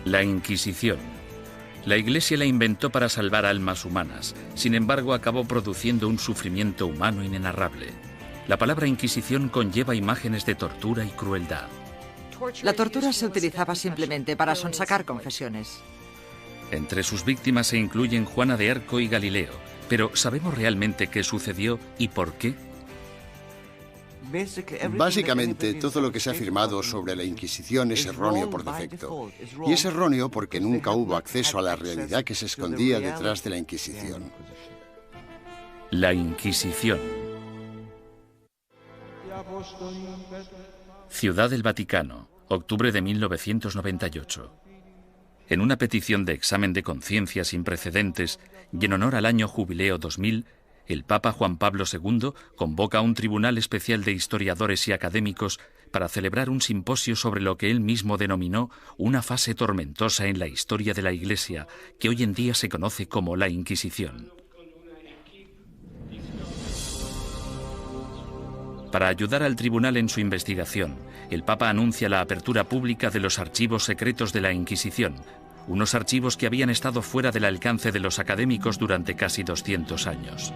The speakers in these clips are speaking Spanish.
La Inquisición. La Iglesia la inventó para salvar almas humanas, sin embargo acabó produciendo un sufrimiento humano inenarrable. La palabra Inquisición conlleva imágenes de tortura y crueldad. La tortura se utilizaba simplemente para sonsacar confesiones. Entre sus víctimas se incluyen Juana de Arco y Galileo, pero ¿sabemos realmente qué sucedió y por qué? Básicamente, todo lo que se ha afirmado sobre la Inquisición es erróneo por defecto. Y es erróneo porque nunca hubo acceso a la realidad que se escondía detrás de la Inquisición. La Inquisición. Ciudad del Vaticano, octubre de 1998. En una petición de examen de conciencia sin precedentes y en honor al año Jubileo 2000, el Papa Juan Pablo II convoca a un tribunal especial de historiadores y académicos para celebrar un simposio sobre lo que él mismo denominó una fase tormentosa en la historia de la Iglesia, que hoy en día se conoce como la Inquisición. Para ayudar al tribunal en su investigación, el Papa anuncia la apertura pública de los archivos secretos de la Inquisición, unos archivos que habían estado fuera del alcance de los académicos durante casi 200 años.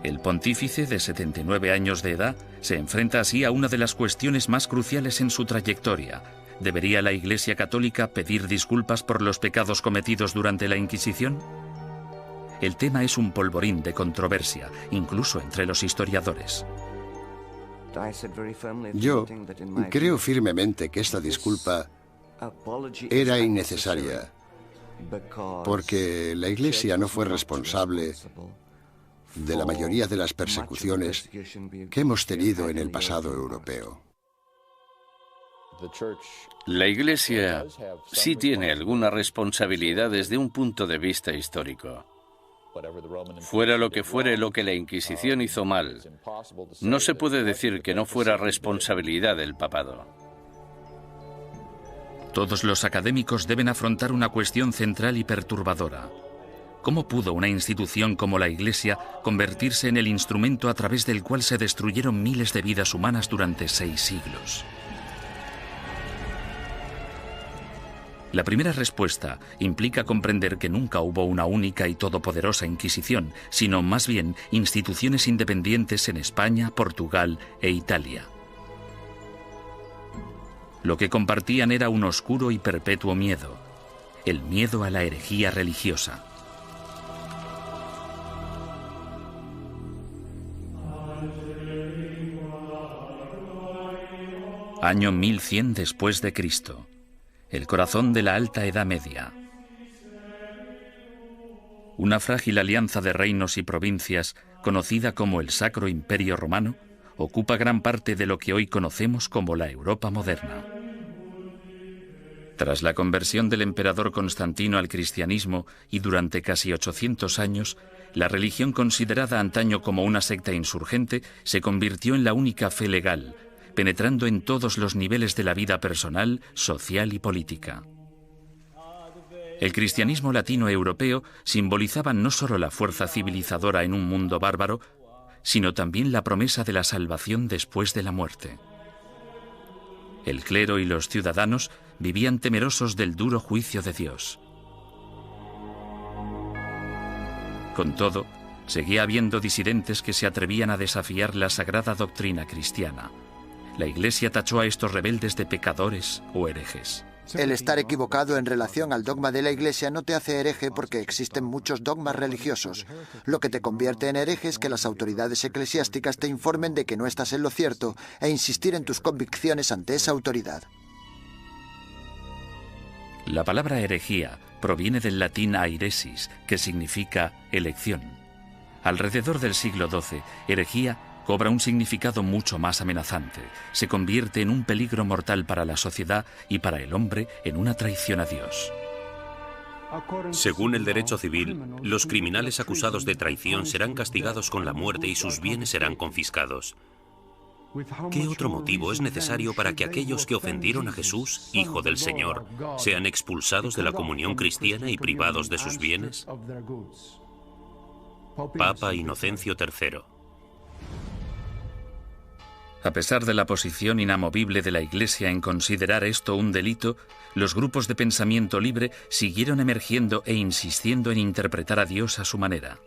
El pontífice, de 79 años de edad, se enfrenta así a una de las cuestiones más cruciales en su trayectoria. ¿Debería la Iglesia Católica pedir disculpas por los pecados cometidos durante la Inquisición? El tema es un polvorín de controversia, incluso entre los historiadores. Yo creo firmemente que esta disculpa era innecesaria, porque la Iglesia no fue responsable de la mayoría de las persecuciones que hemos tenido en el pasado europeo. La Iglesia sí tiene alguna responsabilidad desde un punto de vista histórico. Fuera lo que fuere lo que la Inquisición hizo mal, no se puede decir que no fuera responsabilidad del papado. Todos los académicos deben afrontar una cuestión central y perturbadora. ¿Cómo pudo una institución como la Iglesia convertirse en el instrumento a través del cual se destruyeron miles de vidas humanas durante 6 siglos? La primera respuesta implica comprender que nunca hubo una única y todopoderosa Inquisición, sino más bien instituciones independientes en España, Portugal e Italia. Lo que compartían era un oscuro y perpetuo miedo, el miedo a la herejía religiosa. Año 1100 después de Cristo. El corazón de la Alta Edad Media. Una frágil alianza de reinos y provincias, conocida como el Sacro Imperio Romano, ocupa gran parte de lo que hoy conocemos como la Europa moderna. Tras la conversión del emperador Constantino al cristianismo y durante casi 800 años, la religión considerada antaño como una secta insurgente se convirtió en la única fe legal, penetrando en todos los niveles de la vida personal, social y política. El cristianismo latino-europeo simbolizaba no solo la fuerza civilizadora en un mundo bárbaro, sino también la promesa de la salvación después de la muerte. El clero y los ciudadanos vivían temerosos del duro juicio de Dios. Con todo, seguía habiendo disidentes que se atrevían a desafiar la sagrada doctrina cristiana. La Iglesia tachó a estos rebeldes de pecadores o herejes. El estar equivocado en relación al dogma de la Iglesia no te hace hereje porque existen muchos dogmas religiosos. Lo que te convierte en hereje es que las autoridades eclesiásticas te informen de que no estás en lo cierto e insistir en tus convicciones ante esa autoridad. La palabra herejía proviene del latín airesis, que significa elección. Alrededor del siglo XII, herejía cobra un significado mucho más amenazante. Se convierte en un peligro mortal para la sociedad y para el hombre en una traición a Dios. Según el derecho civil, los criminales acusados de traición serán castigados con la muerte y sus bienes serán confiscados. ¿Qué otro motivo es necesario para que aquellos que ofendieron a Jesús, Hijo del Señor, sean expulsados de la comunión cristiana y privados de sus bienes? Papa Inocencio III. A pesar de la posición inamovible de la Iglesia en considerar esto un delito, los grupos de pensamiento libre siguieron emergiendo e insistiendo en interpretar a Dios a su manera.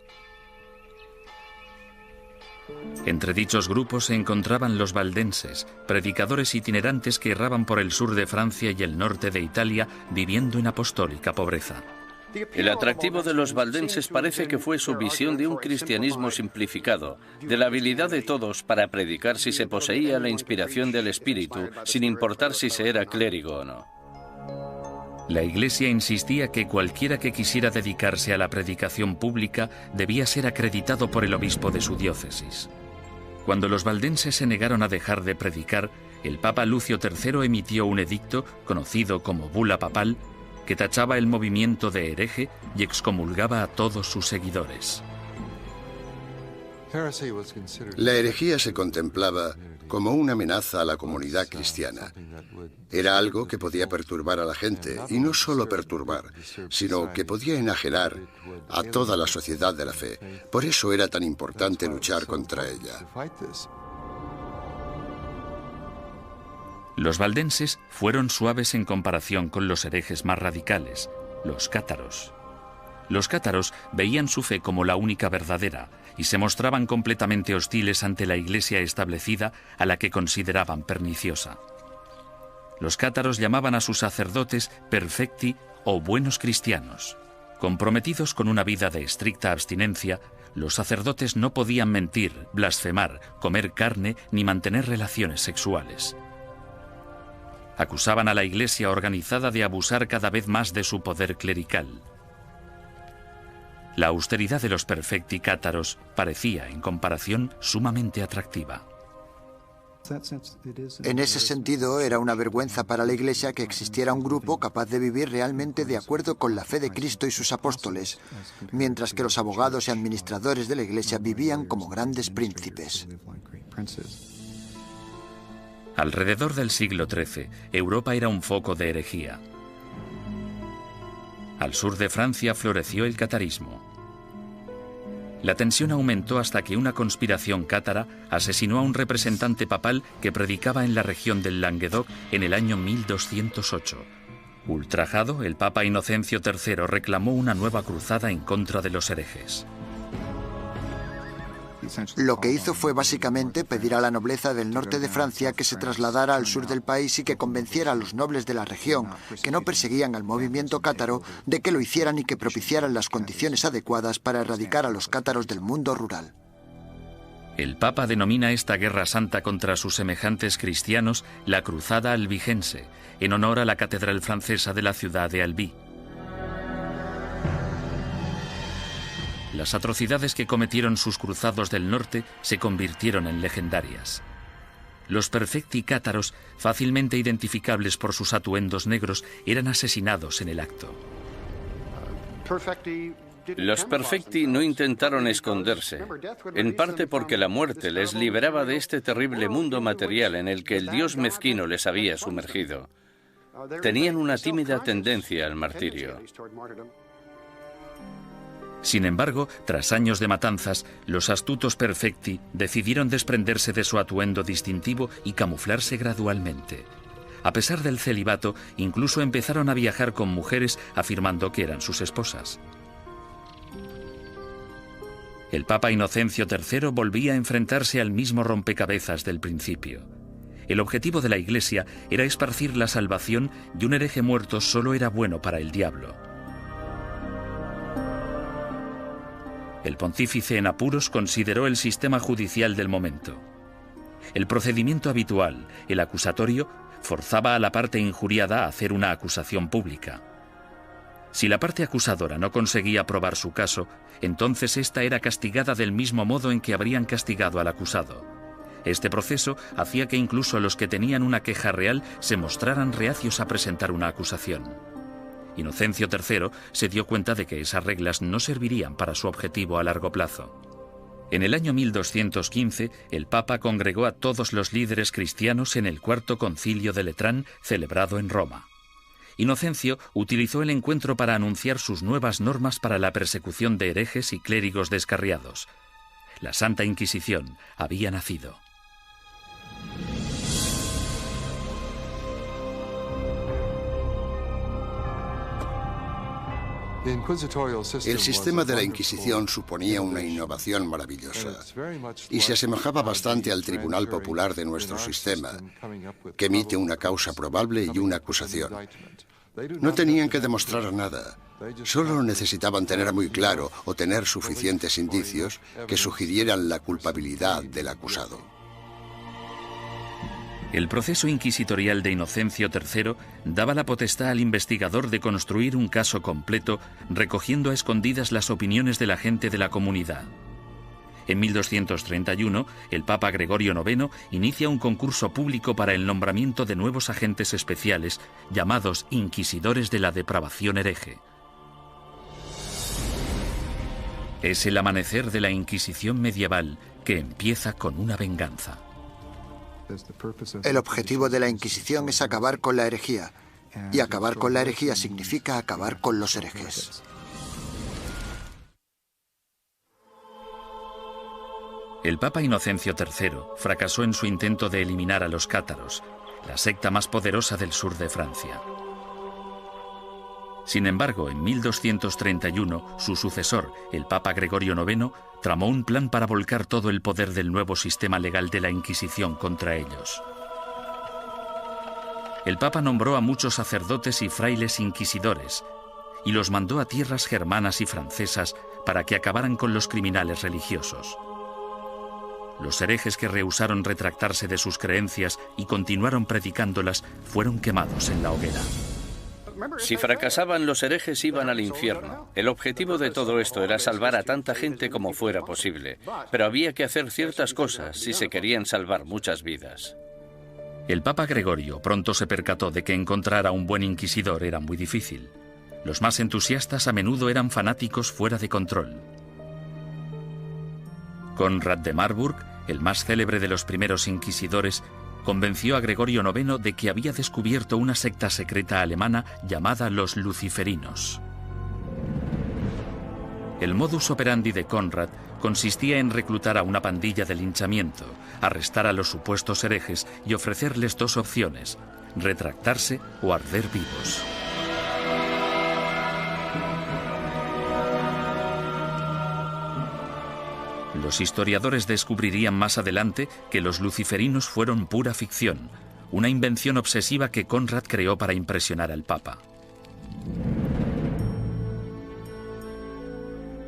Entre dichos grupos se encontraban los valdenses, predicadores itinerantes que erraban por el sur de Francia y el norte de Italia, viviendo en apostólica pobreza. El atractivo de los valdenses parece que fue su visión de un cristianismo simplificado, de la habilidad de todos para predicar si se poseía la inspiración del Espíritu, sin importar si se era clérigo o no. La Iglesia insistía que cualquiera que quisiera dedicarse a la predicación pública debía ser acreditado por el obispo de su diócesis. Cuando los valdenses se negaron a dejar de predicar, el Papa Lucio III emitió un edicto, conocido como Bula Papal, que tachaba el movimiento de hereje y excomulgaba a todos sus seguidores. La herejía se contemplaba como una amenaza a la comunidad cristiana. Era algo que podía perturbar a la gente, y no solo perturbar, sino que podía enajenar a toda la sociedad de la fe. Por eso era tan importante luchar contra ella. Los valdenses fueron suaves en comparación con los herejes más radicales, los cátaros. Los cátaros veían su fe como la única verdadera y se mostraban completamente hostiles ante la Iglesia establecida, a la que consideraban perniciosa. Los cátaros llamaban a sus sacerdotes perfecti o buenos cristianos. Comprometidos con una vida de estricta abstinencia, los sacerdotes no podían mentir, blasfemar, comer carne ni mantener relaciones sexuales. Acusaban a la Iglesia organizada de abusar cada vez más de su poder clerical. La austeridad de los perfecti cátaros parecía, en comparación, sumamente atractiva. En ese sentido, era una vergüenza para la Iglesia que existiera un grupo capaz de vivir realmente de acuerdo con la fe de Cristo y sus apóstoles, mientras que los abogados y administradores de la Iglesia vivían como grandes príncipes. Alrededor del siglo XIII, Europa era un foco de herejía. Al sur de Francia floreció el catarismo. La tensión aumentó hasta que una conspiración cátara asesinó a un representante papal que predicaba en la región del Languedoc en el año 1208. Ultrajado, el Papa Inocencio III reclamó una nueva cruzada en contra de los herejes. Lo que hizo fue básicamente pedir a la nobleza del norte de Francia que se trasladara al sur del país y que convenciera a los nobles de la región, que no perseguían al movimiento cátaro, de que lo hicieran y que propiciaran las condiciones adecuadas para erradicar a los cátaros del mundo rural. El Papa denomina esta guerra santa contra sus semejantes cristianos la Cruzada Albigense, en honor a la catedral francesa de la ciudad de Albi. Las atrocidades que cometieron sus cruzados del norte se convirtieron en legendarias. Los perfecti cátaros, fácilmente identificables por sus atuendos negros, eran asesinados en el acto. Los perfecti no intentaron esconderse, en parte porque la muerte les liberaba de este terrible mundo material en el que el dios mezquino les había sumergido. Tenían una tímida tendencia al martirio. Sin embargo, tras años de matanzas, los astutos perfecti decidieron desprenderse de su atuendo distintivo y camuflarse gradualmente. A pesar del celibato, incluso empezaron a viajar con mujeres afirmando que eran sus esposas. El Papa Inocencio III volvía a enfrentarse al mismo rompecabezas del principio. El objetivo de la Iglesia era esparcir la salvación y un hereje muerto solo era bueno para el diablo. El pontífice en apuros consideró el sistema judicial del momento. El procedimiento habitual, el acusatorio, forzaba a la parte injuriada a hacer una acusación pública. Si la parte acusadora no conseguía probar su caso, entonces ésta era castigada del mismo modo en que habrían castigado al acusado. Este proceso hacía que incluso los que tenían una queja real se mostraran reacios a presentar una acusación. Inocencio III se dio cuenta de que esas reglas no servirían para su objetivo a largo plazo. En el año 1215, el Papa congregó a todos los líderes cristianos en el Cuarto Concilio de Letrán, celebrado en Roma. Inocencio utilizó el encuentro para anunciar sus nuevas normas para la persecución de herejes y clérigos descarriados. La Santa Inquisición había nacido. El sistema de la Inquisición suponía una innovación maravillosa y se asemejaba bastante al Tribunal Popular de nuestro sistema, que emite una causa probable y una acusación. No tenían que demostrar nada, solo necesitaban tener muy claro o tener suficientes indicios que sugirieran la culpabilidad del acusado. El proceso inquisitorial de Inocencio III daba la potestad al investigador de construir un caso completo, recogiendo a escondidas las opiniones de la gente de la comunidad. En 1231, el Papa Gregorio IX inicia un concurso público para el nombramiento de nuevos agentes especiales, llamados inquisidores de la depravación hereje. Es el amanecer de la Inquisición medieval, que empieza con una venganza. El objetivo de la Inquisición es acabar con la herejía, y acabar con la herejía significa acabar con los herejes. El Papa Inocencio III fracasó en su intento de eliminar a los cátaros, la secta más poderosa del sur de Francia. Sin embargo, en 1231, su sucesor, el Papa Gregorio IX, tramó un plan para volcar todo el poder del nuevo sistema legal de la Inquisición contra ellos. El Papa nombró a muchos sacerdotes y frailes inquisidores y los mandó a tierras germanas y francesas para que acabaran con los criminales religiosos. Los herejes que rehusaron retractarse de sus creencias y continuaron predicándolas fueron quemados en la hoguera. Si fracasaban, los herejes iban al infierno. El objetivo de todo esto era salvar a tanta gente como fuera posible, pero había que hacer ciertas cosas si se querían salvar muchas vidas. El Papa Gregorio pronto se percató de que encontrar a un buen inquisidor era muy difícil. Los más entusiastas a menudo eran fanáticos fuera de control. Conrad de Marburg, el más célebre de los primeros inquisidores, convenció a Gregorio IX de que había descubierto una secta secreta alemana llamada los luciferinos. El modus operandi de Conrad consistía en reclutar a una pandilla de linchamiento, arrestar a los supuestos herejes y ofrecerles dos opciones: retractarse o arder vivos. Los historiadores descubrirían más adelante que los luciferinos fueron pura ficción, una invención obsesiva que Conrad creó para impresionar al Papa.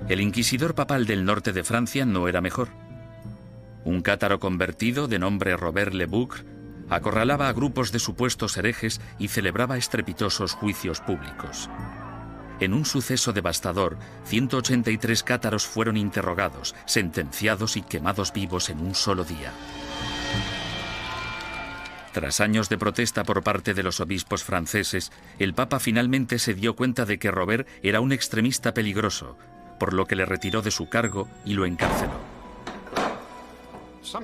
El inquisidor papal del norte de Francia no era mejor. Un cátaro convertido de nombre Robert Le Boucre acorralaba a grupos de supuestos herejes y celebraba estrepitosos juicios públicos. En un suceso devastador, 183 cátaros fueron interrogados, sentenciados y quemados vivos en un solo día. Tras años de protesta por parte de los obispos franceses, el Papa finalmente se dio cuenta de que Robert era un extremista peligroso, por lo que le retiró de su cargo y lo encarceló.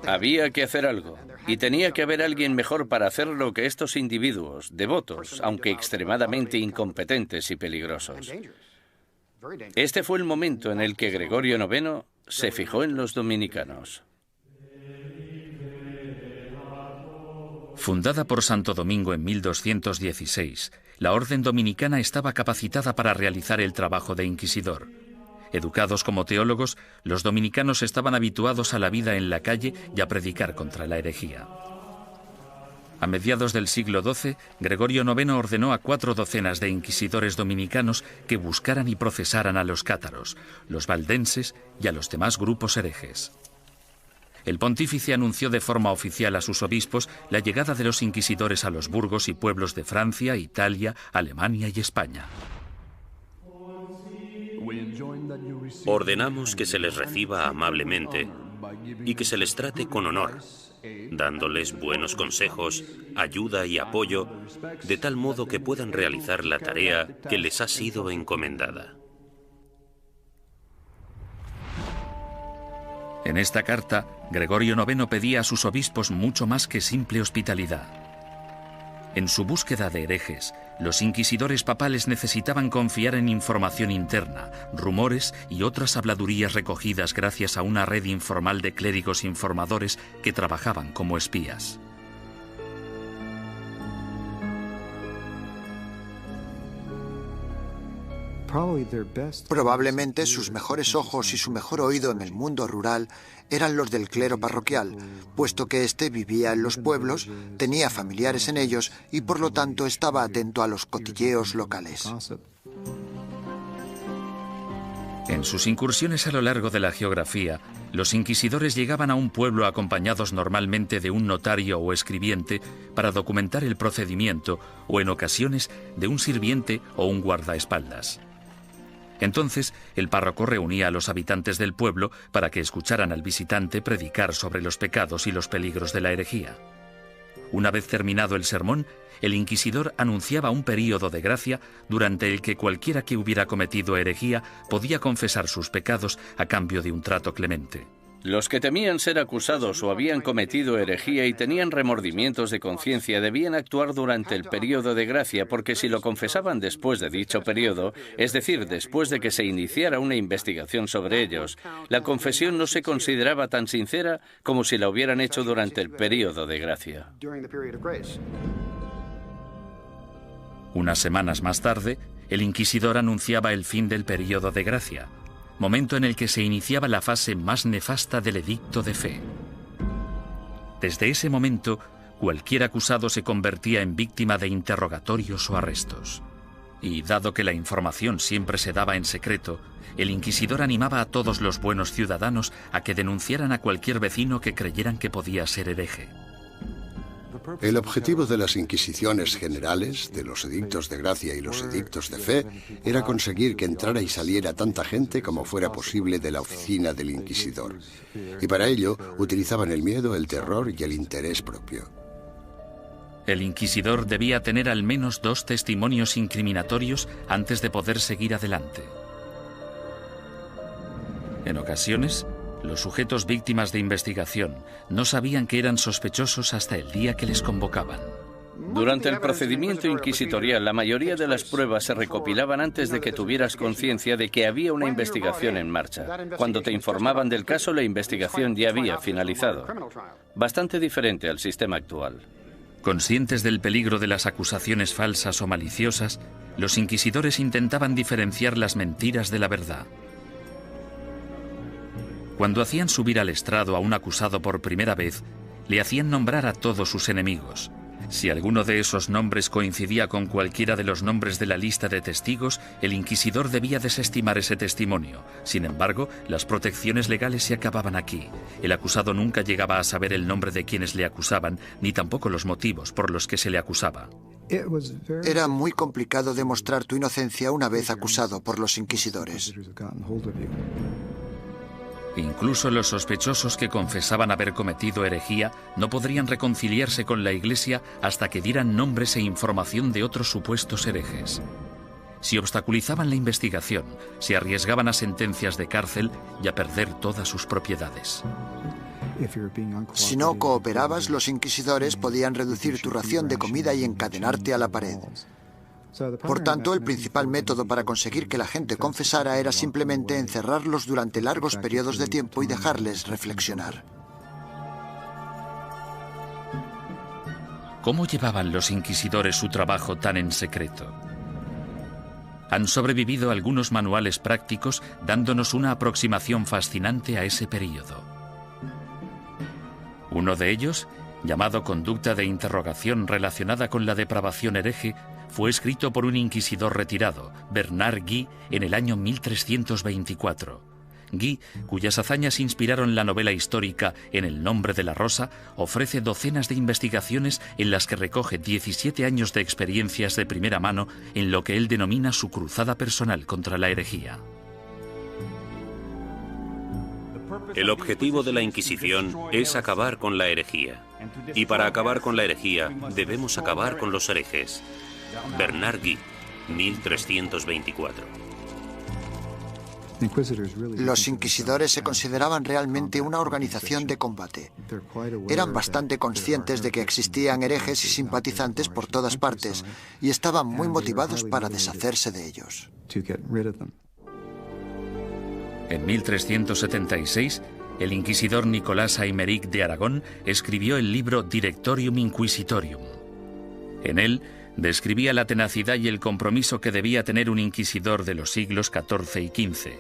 Había que hacer algo, y tenía que haber alguien mejor para hacerlo que estos individuos, devotos, aunque extremadamente incompetentes y peligrosos. Este fue el momento en el que Gregorio IX se fijó en los dominicanos. Fundada por Santo Domingo en 1216, la Orden Dominicana estaba capacitada para realizar el trabajo de inquisidor. Educados como teólogos, los dominicanos estaban habituados a la vida en la calle y a predicar contra la herejía. A mediados del siglo XII, Gregorio IX ordenó a 4 docenas de inquisidores dominicanos que buscaran y procesaran a los cátaros, los valdenses y a los demás grupos herejes. El pontífice anunció de forma oficial a sus obispos la llegada de los inquisidores a los burgos y pueblos de Francia, Italia, Alemania y España. Ordenamos que se les reciba amablemente y que se les trate con honor, dándoles buenos consejos, ayuda y apoyo, de tal modo que puedan realizar la tarea que les ha sido encomendada. En esta carta, Gregorio IX pedía a sus obispos mucho más que simple hospitalidad. En su búsqueda de herejes, los inquisidores papales necesitaban confiar en información interna, rumores y otras habladurías recogidas gracias a una red informal de clérigos informadores que trabajaban como espías. Probablemente sus mejores ojos y su mejor oído en el mundo rural eran los del clero parroquial, puesto que éste vivía en los pueblos, tenía familiares en ellos y por lo tanto estaba atento a los cotilleos locales. En sus incursiones a lo largo de la geografía, los inquisidores llegaban a un pueblo acompañados normalmente de un notario o escribiente para documentar el procedimiento o en ocasiones de un sirviente o un guardaespaldas. Entonces, el párroco reunía a los habitantes del pueblo para que escucharan al visitante predicar sobre los pecados y los peligros de la herejía. Una vez terminado el sermón, el inquisidor anunciaba un período de gracia durante el que cualquiera que hubiera cometido herejía podía confesar sus pecados a cambio de un trato clemente. Los que temían ser acusados o habían cometido herejía y tenían remordimientos de conciencia debían actuar durante el período de gracia, porque si lo confesaban después de dicho período, es decir, después de que se iniciara una investigación sobre ellos, la confesión no se consideraba tan sincera como si la hubieran hecho durante el período de gracia. Unas semanas más tarde, el inquisidor anunciaba el fin del período de gracia, momento en el que se iniciaba la fase más nefasta del edicto de fe. Desde ese momento, cualquier acusado se convertía en víctima de interrogatorios o arrestos. Y dado que la información siempre se daba en secreto, el inquisidor animaba a todos los buenos ciudadanos a que denunciaran a cualquier vecino que creyeran que podía ser hereje. El objetivo de las inquisiciones generales, de los edictos de gracia y los edictos de fe, era conseguir que entrara y saliera tanta gente como fuera posible de la oficina del inquisidor. Y para ello utilizaban el miedo, el terror y el interés propio. El inquisidor debía tener al menos 2 testimonios incriminatorios antes de poder seguir adelante. En ocasiones, los sujetos víctimas de investigación no sabían que eran sospechosos hasta el día que les convocaban. Durante el procedimiento inquisitorial, la mayoría de las pruebas se recopilaban antes de que tuvieras conciencia de que había una investigación en marcha. Cuando te informaban del caso, la investigación ya había finalizado. Bastante diferente al sistema actual. Conscientes del peligro de las acusaciones falsas o maliciosas, los inquisidores intentaban diferenciar las mentiras de la verdad. Cuando hacían subir al estrado a un acusado por primera vez, le hacían nombrar a todos sus enemigos. Si alguno de esos nombres coincidía con cualquiera de los nombres de la lista de testigos, el inquisidor debía desestimar ese testimonio. Sin embargo, las protecciones legales se acababan aquí. El acusado nunca llegaba a saber el nombre de quienes le acusaban, ni tampoco los motivos por los que se le acusaba. Era muy complicado demostrar tu inocencia una vez acusado por los inquisidores. Incluso los sospechosos que confesaban haber cometido herejía no podrían reconciliarse con la Iglesia hasta que dieran nombres e información de otros supuestos herejes. Si obstaculizaban la investigación, se arriesgaban a sentencias de cárcel y a perder todas sus propiedades. Si no cooperabas, los inquisidores podían reducir tu ración de comida y encadenarte a la pared. Por tanto, el principal método para conseguir que la gente confesara era simplemente encerrarlos durante largos periodos de tiempo y dejarles reflexionar. ¿Cómo llevaban los inquisidores su trabajo tan en secreto? Han sobrevivido algunos manuales prácticos dándonos una aproximación fascinante a ese período. Uno de ellos, llamado Conducta de interrogación relacionada con la depravación hereje, fue escrito por un inquisidor retirado, Bernard Guy, en el año 1324. Guy, cuyas hazañas inspiraron la novela histórica En el nombre de la rosa, ofrece docenas de investigaciones en las que recoge 17 años de experiencias de primera mano en lo que él denomina su cruzada personal contra la herejía. El objetivo de la Inquisición es acabar con la herejía. Y para acabar con la herejía, debemos acabar con los herejes. Bernard Guy, 1324. Los inquisidores se consideraban realmente una organización de combate. Eran bastante conscientes de que existían herejes y simpatizantes por todas partes y estaban muy motivados para deshacerse de ellos. En 1376, el inquisidor Nicolás Aymeric de Aragón escribió el libro Directorium Inquisitorium. En él Describía la tenacidad y el compromiso que debía tener un inquisidor de los siglos XIV y XV,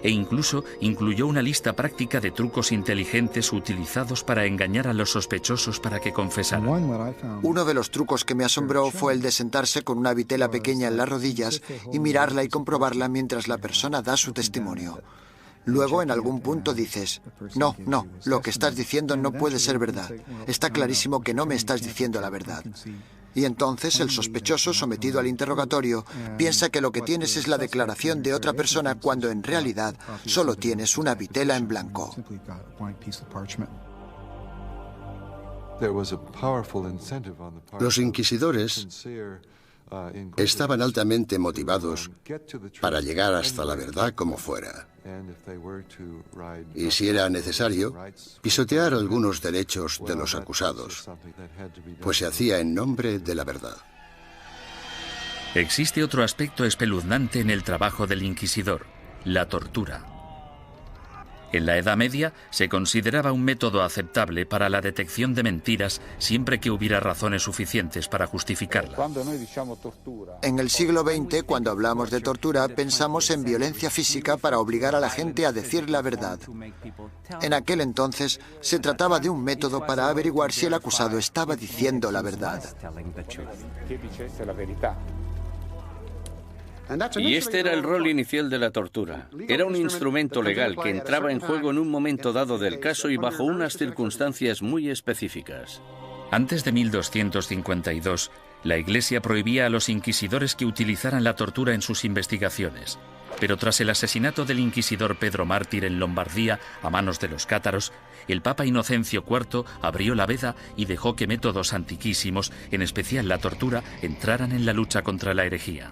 e incluso incluyó una lista práctica de trucos inteligentes utilizados para engañar a los sospechosos para que confesaran. Uno de los trucos que me asombró fue el de sentarse con una vitela pequeña en las rodillas y mirarla y comprobarla mientras la persona da su testimonio. Luego, en algún punto dices, no, lo que estás diciendo no puede ser verdad. Está clarísimo que no me estás diciendo la verdad. Y entonces el sospechoso, sometido al interrogatorio, piensa que lo que tienes es la declaración de otra persona cuando en realidad solo tienes una vitela en blanco. Los inquisidores estaban altamente motivados para llegar hasta la verdad como fuera. Y si era necesario, pisotear algunos derechos de los acusados, pues se hacía en nombre de la verdad. Existe otro aspecto espeluznante en el trabajo del inquisidor: la tortura. En la Edad Media se consideraba un método aceptable para la detección de mentiras siempre que hubiera razones suficientes para justificarla. En el siglo XX, cuando hablamos de tortura, pensamos en violencia física para obligar a la gente a decir la verdad. En aquel entonces, se trataba de un método para averiguar si el acusado estaba diciendo la verdad. Y este era el rol inicial de la tortura. Era un instrumento legal que entraba en juego en un momento dado del caso y bajo unas circunstancias muy específicas. Antes de 1252, la Iglesia prohibía a los inquisidores que utilizaran la tortura en sus investigaciones. Pero tras el asesinato del inquisidor Pedro Mártir en Lombardía a manos de los cátaros, el Papa Inocencio IV abrió la veda y dejó que métodos antiquísimos, en especial la tortura, entraran en la lucha contra la herejía.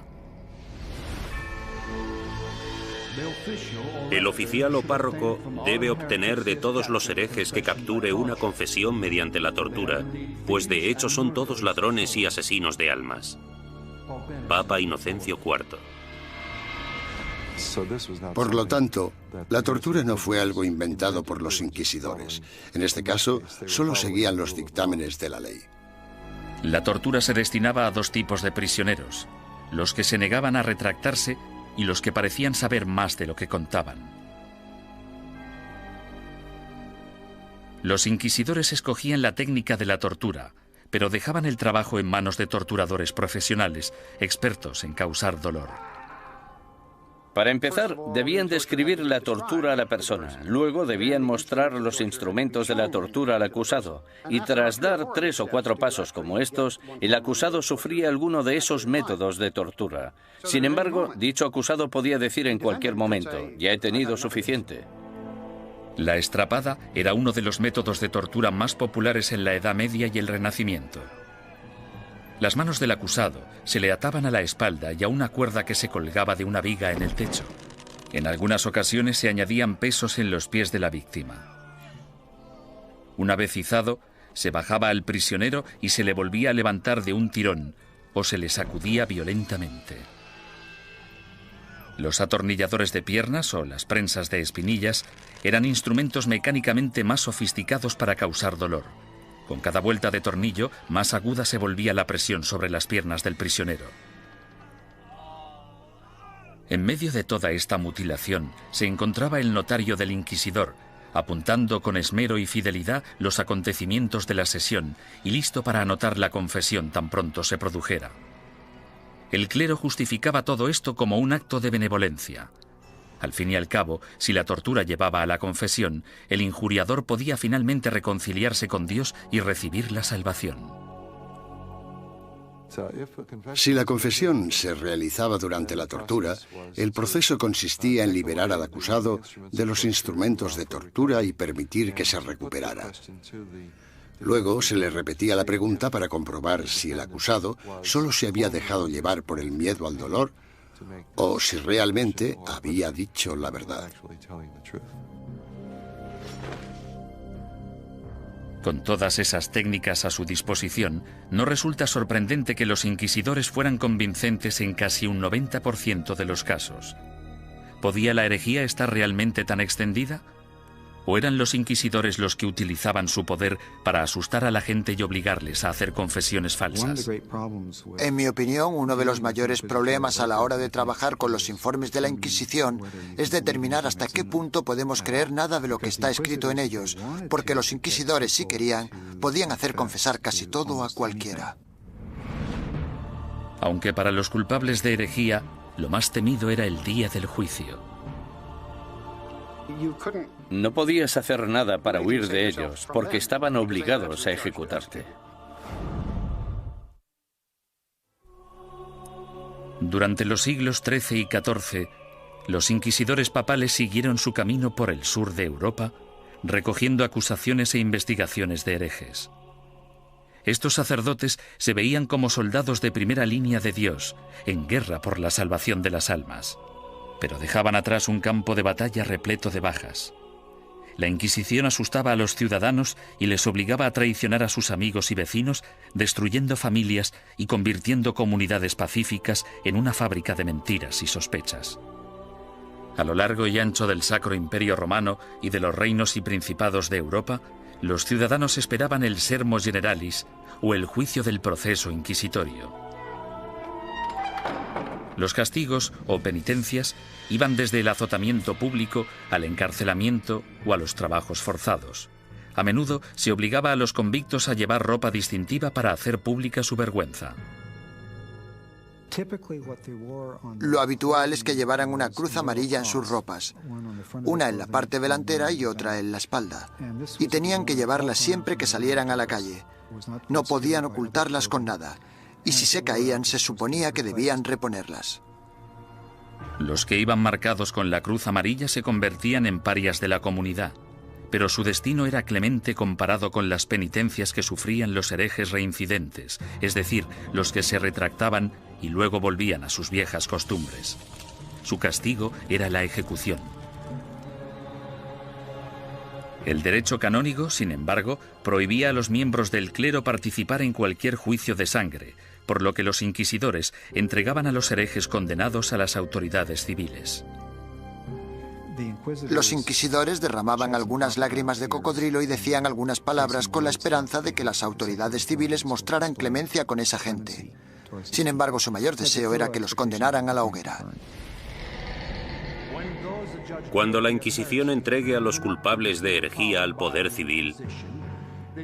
El oficial o párroco debe obtener de todos los herejes que capture una confesión mediante la tortura, pues de hecho son todos ladrones y asesinos de almas. Papa Inocencio IV. Por lo tanto, la tortura no fue algo inventado por los inquisidores. En este caso, solo seguían los dictámenes de la ley. La tortura se destinaba a dos tipos de prisioneros: los que se negaban a retractarse y los que parecían saber más de lo que contaban. Los inquisidores escogían la técnica de la tortura, pero dejaban el trabajo en manos de torturadores profesionales, expertos en causar dolor. Para empezar, debían describir la tortura a la persona. Luego debían mostrar los instrumentos de la tortura al acusado. Y tras dar 3 o 4 pasos como estos, el acusado sufría alguno de esos métodos de tortura. Sin embargo, dicho acusado podía decir en cualquier momento: ya he tenido suficiente. La estrapada era uno de los métodos de tortura más populares en la Edad Media y el Renacimiento. Las manos del acusado se le ataban a la espalda y a una cuerda que se colgaba de una viga en el techo. En algunas ocasiones se añadían pesos en los pies de la víctima. Una vez izado, se bajaba al prisionero y se le volvía a levantar de un tirón o se le sacudía violentamente. Los atornilladores de piernas o las prensas de espinillas eran instrumentos mecánicamente más sofisticados para causar dolor. Con cada vuelta de tornillo, más aguda se volvía la presión sobre las piernas del prisionero. En medio de toda esta mutilación se encontraba el notario del inquisidor, apuntando con esmero y fidelidad los acontecimientos de la sesión y listo para anotar la confesión tan pronto se produjera. El clero justificaba todo esto como un acto de benevolencia. Al fin y al cabo, si la tortura llevaba a la confesión, el injuriador podía finalmente reconciliarse con Dios y recibir la salvación. Si la confesión se realizaba durante la tortura, el proceso consistía en liberar al acusado de los instrumentos de tortura y permitir que se recuperara. Luego se le repetía la pregunta para comprobar si el acusado solo se había dejado llevar por el miedo al dolor o si realmente había dicho la verdad. Con todas esas técnicas a su disposición, no resulta sorprendente que los inquisidores fueran convincentes en casi un 90% de los casos. ¿Podía la herejía estar realmente tan extendida? ¿O eran los inquisidores los que utilizaban su poder para asustar a la gente y obligarles a hacer confesiones falsas? En mi opinión, uno de los mayores problemas a la hora de trabajar con los informes de la Inquisición es determinar hasta qué punto podemos creer nada de lo que está escrito en ellos, porque los inquisidores, si querían, podían hacer confesar casi todo a cualquiera. Aunque para los culpables de herejía, lo más temido era el día del juicio. No podías hacer nada para huir de ellos, porque estaban obligados a ejecutarte. Durante los siglos XIII y XIV, los inquisidores papales siguieron su camino por el sur de Europa, recogiendo acusaciones e investigaciones de herejes. Estos sacerdotes se veían como soldados de primera línea de Dios, en guerra por la salvación de las almas, pero dejaban atrás un campo de batalla repleto de bajas. La Inquisición asustaba a los ciudadanos y les obligaba a traicionar a sus amigos y vecinos, destruyendo familias y convirtiendo comunidades pacíficas en una fábrica de mentiras y sospechas. A lo largo y ancho del Sacro Imperio Romano y de los reinos y principados de Europa, los ciudadanos esperaban el Sermo Generalis o el juicio del proceso inquisitorio. Los castigos o penitencias iban desde el azotamiento público al encarcelamiento o a los trabajos forzados. A menudo se obligaba a los convictos a llevar ropa distintiva para hacer pública su vergüenza. Lo habitual es que llevaran una cruz amarilla en sus ropas, una en la parte delantera y otra en la espalda, y tenían que llevarlas siempre que salieran a la calle. No podían ocultarlas con nada, y si se caían se suponía que debían reponerlas. Los que iban marcados con la cruz amarilla se convertían en parias de la comunidad, pero su destino era clemente comparado con las penitencias que sufrían los herejes reincidentes, es decir, los que se retractaban y luego volvían a sus viejas costumbres. Su castigo era la ejecución. El derecho canónico, sin embargo, prohibía a los miembros del clero participar en cualquier juicio de sangre, por lo que los inquisidores entregaban a los herejes condenados a las autoridades civiles. Los inquisidores derramaban algunas lágrimas de cocodrilo y decían algunas palabras con la esperanza de que las autoridades civiles mostraran clemencia con esa gente. Sin embargo, su mayor deseo era que los condenaran a la hoguera. Cuando la Inquisición entregue a los culpables de herejía al poder civil,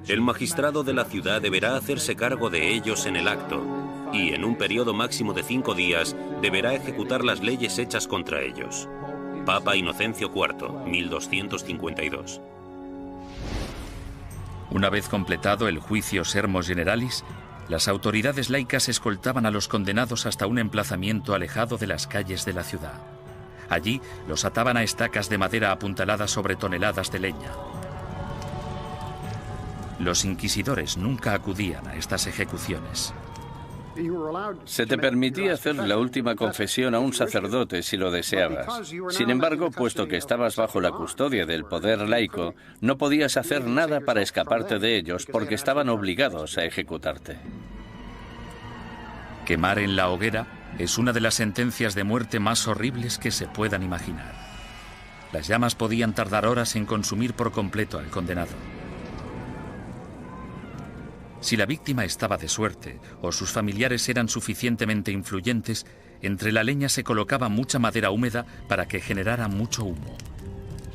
el magistrado de la ciudad deberá hacerse cargo de ellos en el acto y, en un periodo máximo de 5 días, deberá ejecutar las leyes hechas contra ellos. Papa Inocencio IV, 1252. Una vez completado el juicio Sermo Generalis, las autoridades laicas escoltaban a los condenados hasta un emplazamiento alejado de las calles de la ciudad. Allí los ataban a estacas de madera apuntaladas sobre toneladas de leña. Los inquisidores nunca acudían a estas ejecuciones. Se te permitía hacer la última confesión a un sacerdote si lo deseabas. Sin embargo, puesto que estabas bajo la custodia del poder laico, no podías hacer nada para escaparte de ellos porque estaban obligados a ejecutarte. Quemar en la hoguera es una de las sentencias de muerte más horribles que se puedan imaginar. Las llamas podían tardar horas en consumir por completo al condenado. Si la víctima estaba de suerte o sus familiares eran suficientemente influyentes, entre la leña se colocaba mucha madera húmeda para que generara mucho humo.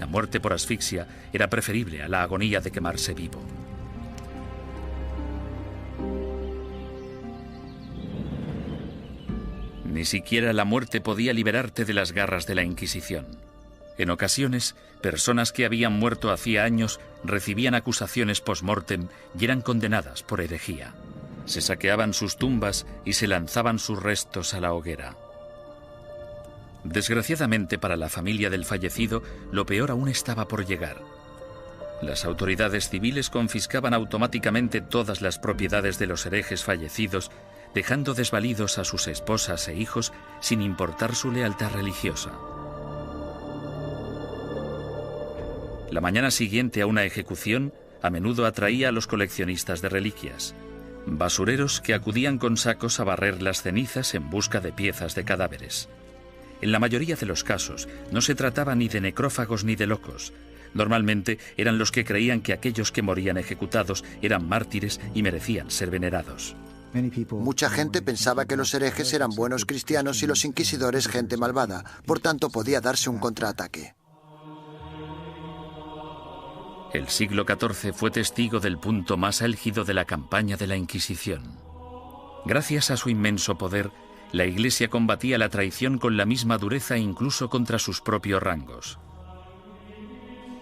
La muerte por asfixia era preferible a la agonía de quemarse vivo. Ni siquiera la muerte podía liberarte de las garras de la Inquisición. En ocasiones, personas que habían muerto hacía años recibían acusaciones post-mortem y eran condenadas por herejía. Se saqueaban sus tumbas y se lanzaban sus restos a la hoguera. Desgraciadamente para la familia del fallecido, lo peor aún estaba por llegar. Las autoridades civiles confiscaban automáticamente todas las propiedades de los herejes fallecidos, dejando desvalidos a sus esposas e hijos sin importar su lealtad religiosa. La mañana siguiente a una ejecución a menudo atraía a los coleccionistas de reliquias, basureros que acudían con sacos a barrer las cenizas en busca de piezas de cadáveres. En la mayoría de los casos no se trataba ni de necrófagos ni de locos. Normalmente eran los que creían que aquellos que morían ejecutados eran mártires y merecían ser venerados. Mucha gente pensaba que los herejes eran buenos cristianos y los inquisidores gente malvada, por tanto podía darse un contraataque. El siglo XIV fue testigo del punto más álgido de la campaña de la Inquisición. Gracias a su inmenso poder, la Iglesia combatía la traición con la misma dureza incluso contra sus propios rangos.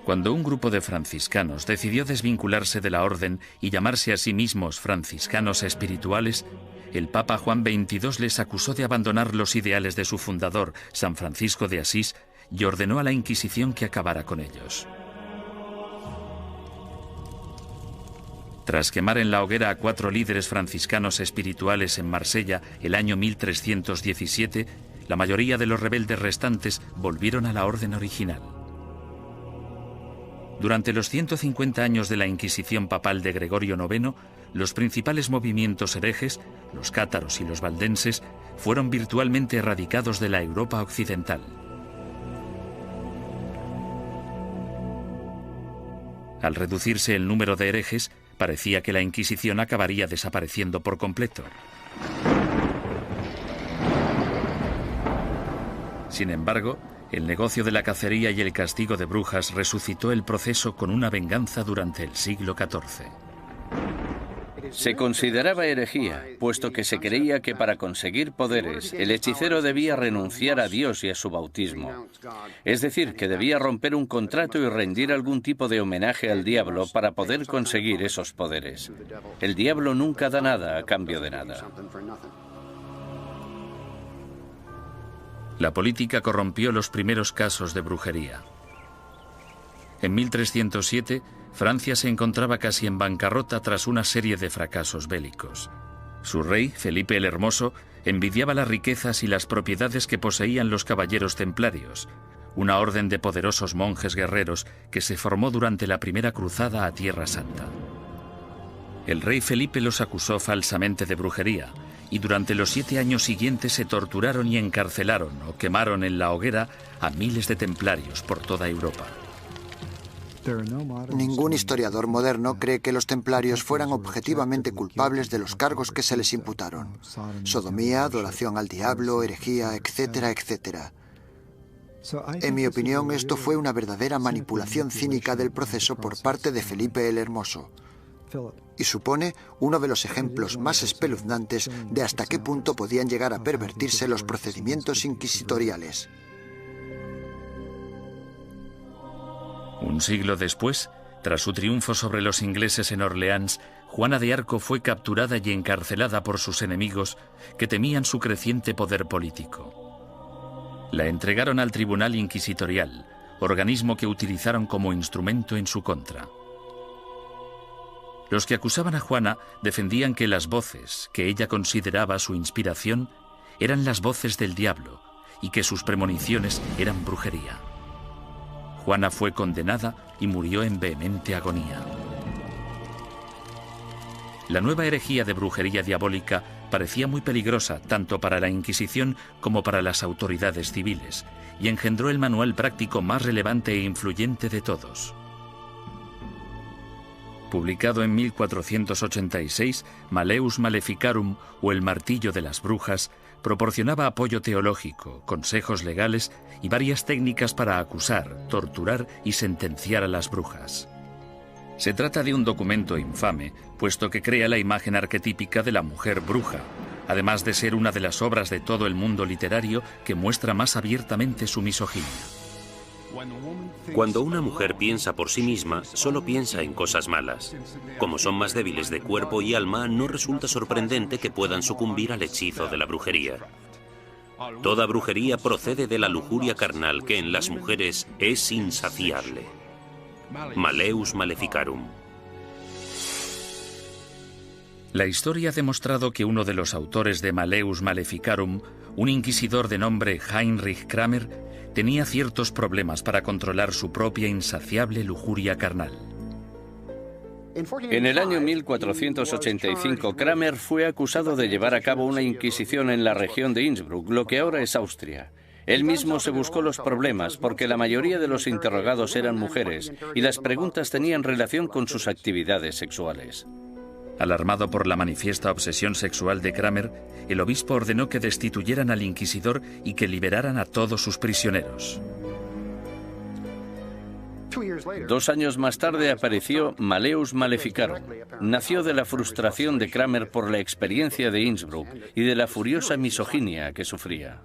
Cuando un grupo de franciscanos decidió desvincularse de la orden y llamarse a sí mismos franciscanos espirituales, el Papa Juan XXII les acusó de abandonar los ideales de su fundador, San Francisco de Asís, y ordenó a la Inquisición que acabara con ellos. Tras quemar en la hoguera a 4 líderes franciscanos espirituales en Marsella el año 1317, la mayoría de los rebeldes restantes volvieron a la orden original. Durante los 150 años de la Inquisición papal de Gregorio IX, los principales movimientos herejes, los cátaros y los valdenses, fueron virtualmente erradicados de la Europa occidental. Al reducirse el número de herejes, parecía que la Inquisición acabaría desapareciendo por completo. Sin embargo, el negocio de la cacería y el castigo de brujas resucitó el proceso con una venganza durante el siglo XIV. Se consideraba herejía, puesto que se creía que para conseguir poderes, el hechicero debía renunciar a Dios y a su bautismo. Es decir, que debía romper un contrato y rendir algún tipo de homenaje al diablo para poder conseguir esos poderes. El diablo nunca da nada a cambio de nada. La política corrompió los primeros casos de brujería. En 1307, Francia se encontraba casi en bancarrota tras una serie de fracasos bélicos. Su rey, Felipe el Hermoso, envidiaba las riquezas y las propiedades que poseían los caballeros templarios, una orden de poderosos monjes guerreros que se formó durante la primera cruzada a Tierra Santa. El rey Felipe los acusó falsamente de brujería, y durante los 7 años siguientes se torturaron y encarcelaron o quemaron en la hoguera a miles de templarios por toda Europa. Ningún historiador moderno cree que los templarios fueran objetivamente culpables de los cargos que se les imputaron: sodomía, adoración al diablo, herejía, etcétera, etcétera. En mi opinión, esto fue una verdadera manipulación cínica del proceso por parte de Felipe el Hermoso, y supone uno de los ejemplos más espeluznantes de hasta qué punto podían llegar a pervertirse los procedimientos inquisitoriales. Un siglo después, tras su triunfo sobre los ingleses en Orleans, Juana de Arco fue capturada y encarcelada por sus enemigos, que temían su creciente poder político. La entregaron al Tribunal Inquisitorial, organismo que utilizaron como instrumento en su contra. Los que acusaban a Juana defendían que las voces que ella consideraba su inspiración eran las voces del diablo y que sus premoniciones eran brujería. Juana fue condenada y murió en vehemente agonía. La nueva herejía de brujería diabólica parecía muy peligrosa tanto para la Inquisición como para las autoridades civiles, y engendró el manual práctico más relevante e influyente de todos. Publicado en 1486, Malleus Maleficarum, o El martillo de las brujas, proporcionaba apoyo teológico, consejos legales y varias técnicas para acusar, torturar y sentenciar a las brujas. Se trata de un documento infame, puesto que crea la imagen arquetípica de la mujer bruja, además de ser una de las obras de todo el mundo literario que muestra más abiertamente su misoginia. Cuando una mujer piensa por sí misma, solo piensa en cosas malas. Como son más débiles de cuerpo y alma, no resulta sorprendente que puedan sucumbir al hechizo de la brujería. Toda brujería procede de la lujuria carnal que en las mujeres es insaciable. Malleus Maleficarum. La historia ha demostrado que uno de los autores de Malleus Maleficarum, un inquisidor de nombre Heinrich Kramer, tenía ciertos problemas para controlar su propia insaciable lujuria carnal. En el año 1485, Kramer fue acusado de llevar a cabo una inquisición en la región de Innsbruck, lo que ahora es Austria. Él mismo se buscó los problemas porque la mayoría de los interrogados eran mujeres y las preguntas tenían relación con sus actividades sexuales. Alarmado por la manifiesta obsesión sexual de Kramer, el obispo ordenó que destituyeran al inquisidor y que liberaran a todos sus prisioneros. 2 años más tarde apareció Malleus Maleficarum. Nació de la frustración de Kramer por la experiencia de Innsbruck y de la furiosa misoginia que sufría.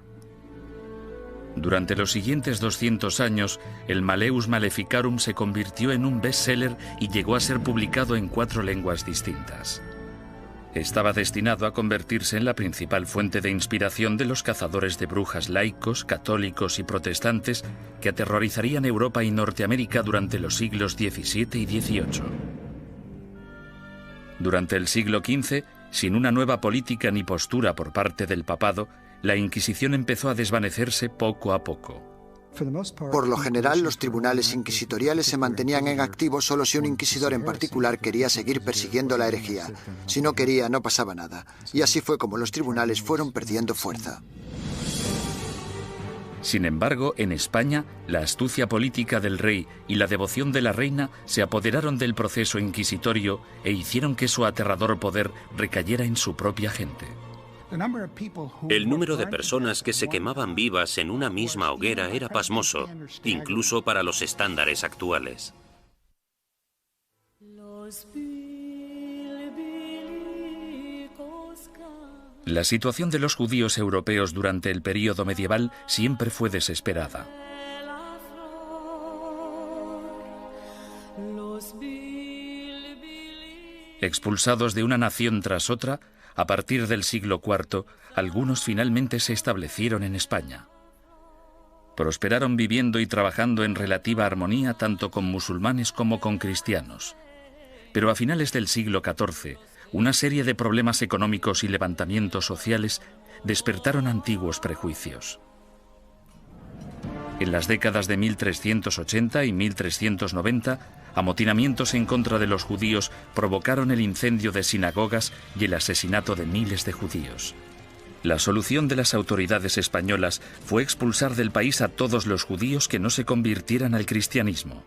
Durante los siguientes 200 años, el Malleus Maleficarum se convirtió en un bestseller y llegó a ser publicado en 4 lenguas distintas. Estaba destinado a convertirse en la principal fuente de inspiración de los cazadores de brujas laicos, católicos y protestantes que aterrorizarían Europa y Norteamérica durante los siglos XVII y XVIII. Durante el siglo XV, sin una nueva política ni postura por parte del papado, la Inquisición empezó a desvanecerse poco a poco. Por lo general, los tribunales inquisitoriales se mantenían en activo solo si un inquisidor en particular quería seguir persiguiendo la herejía. Si no quería, no pasaba nada. Y así fue como los tribunales fueron perdiendo fuerza. Sin embargo, en España, la astucia política del rey y la devoción de la reina se apoderaron del proceso inquisitorio e hicieron que su aterrador poder recayera en su propia gente. El número de personas que se quemaban vivas en una misma hoguera era pasmoso, incluso para los estándares actuales. La situación de los judíos europeos durante el período medieval siempre fue desesperada. Expulsados de una nación tras otra, a partir del siglo IV, algunos finalmente se establecieron en España. Prosperaron viviendo y trabajando en relativa armonía tanto con musulmanes como con cristianos. Pero a finales del siglo XIV, una serie de problemas económicos y levantamientos sociales despertaron antiguos prejuicios. En las décadas de 1380 y 1390, amotinamientos en contra de los judíos provocaron el incendio de sinagogas y el asesinato de miles de judíos. La solución de las autoridades españolas fue expulsar del país a todos los judíos que no se convirtieran al cristianismo.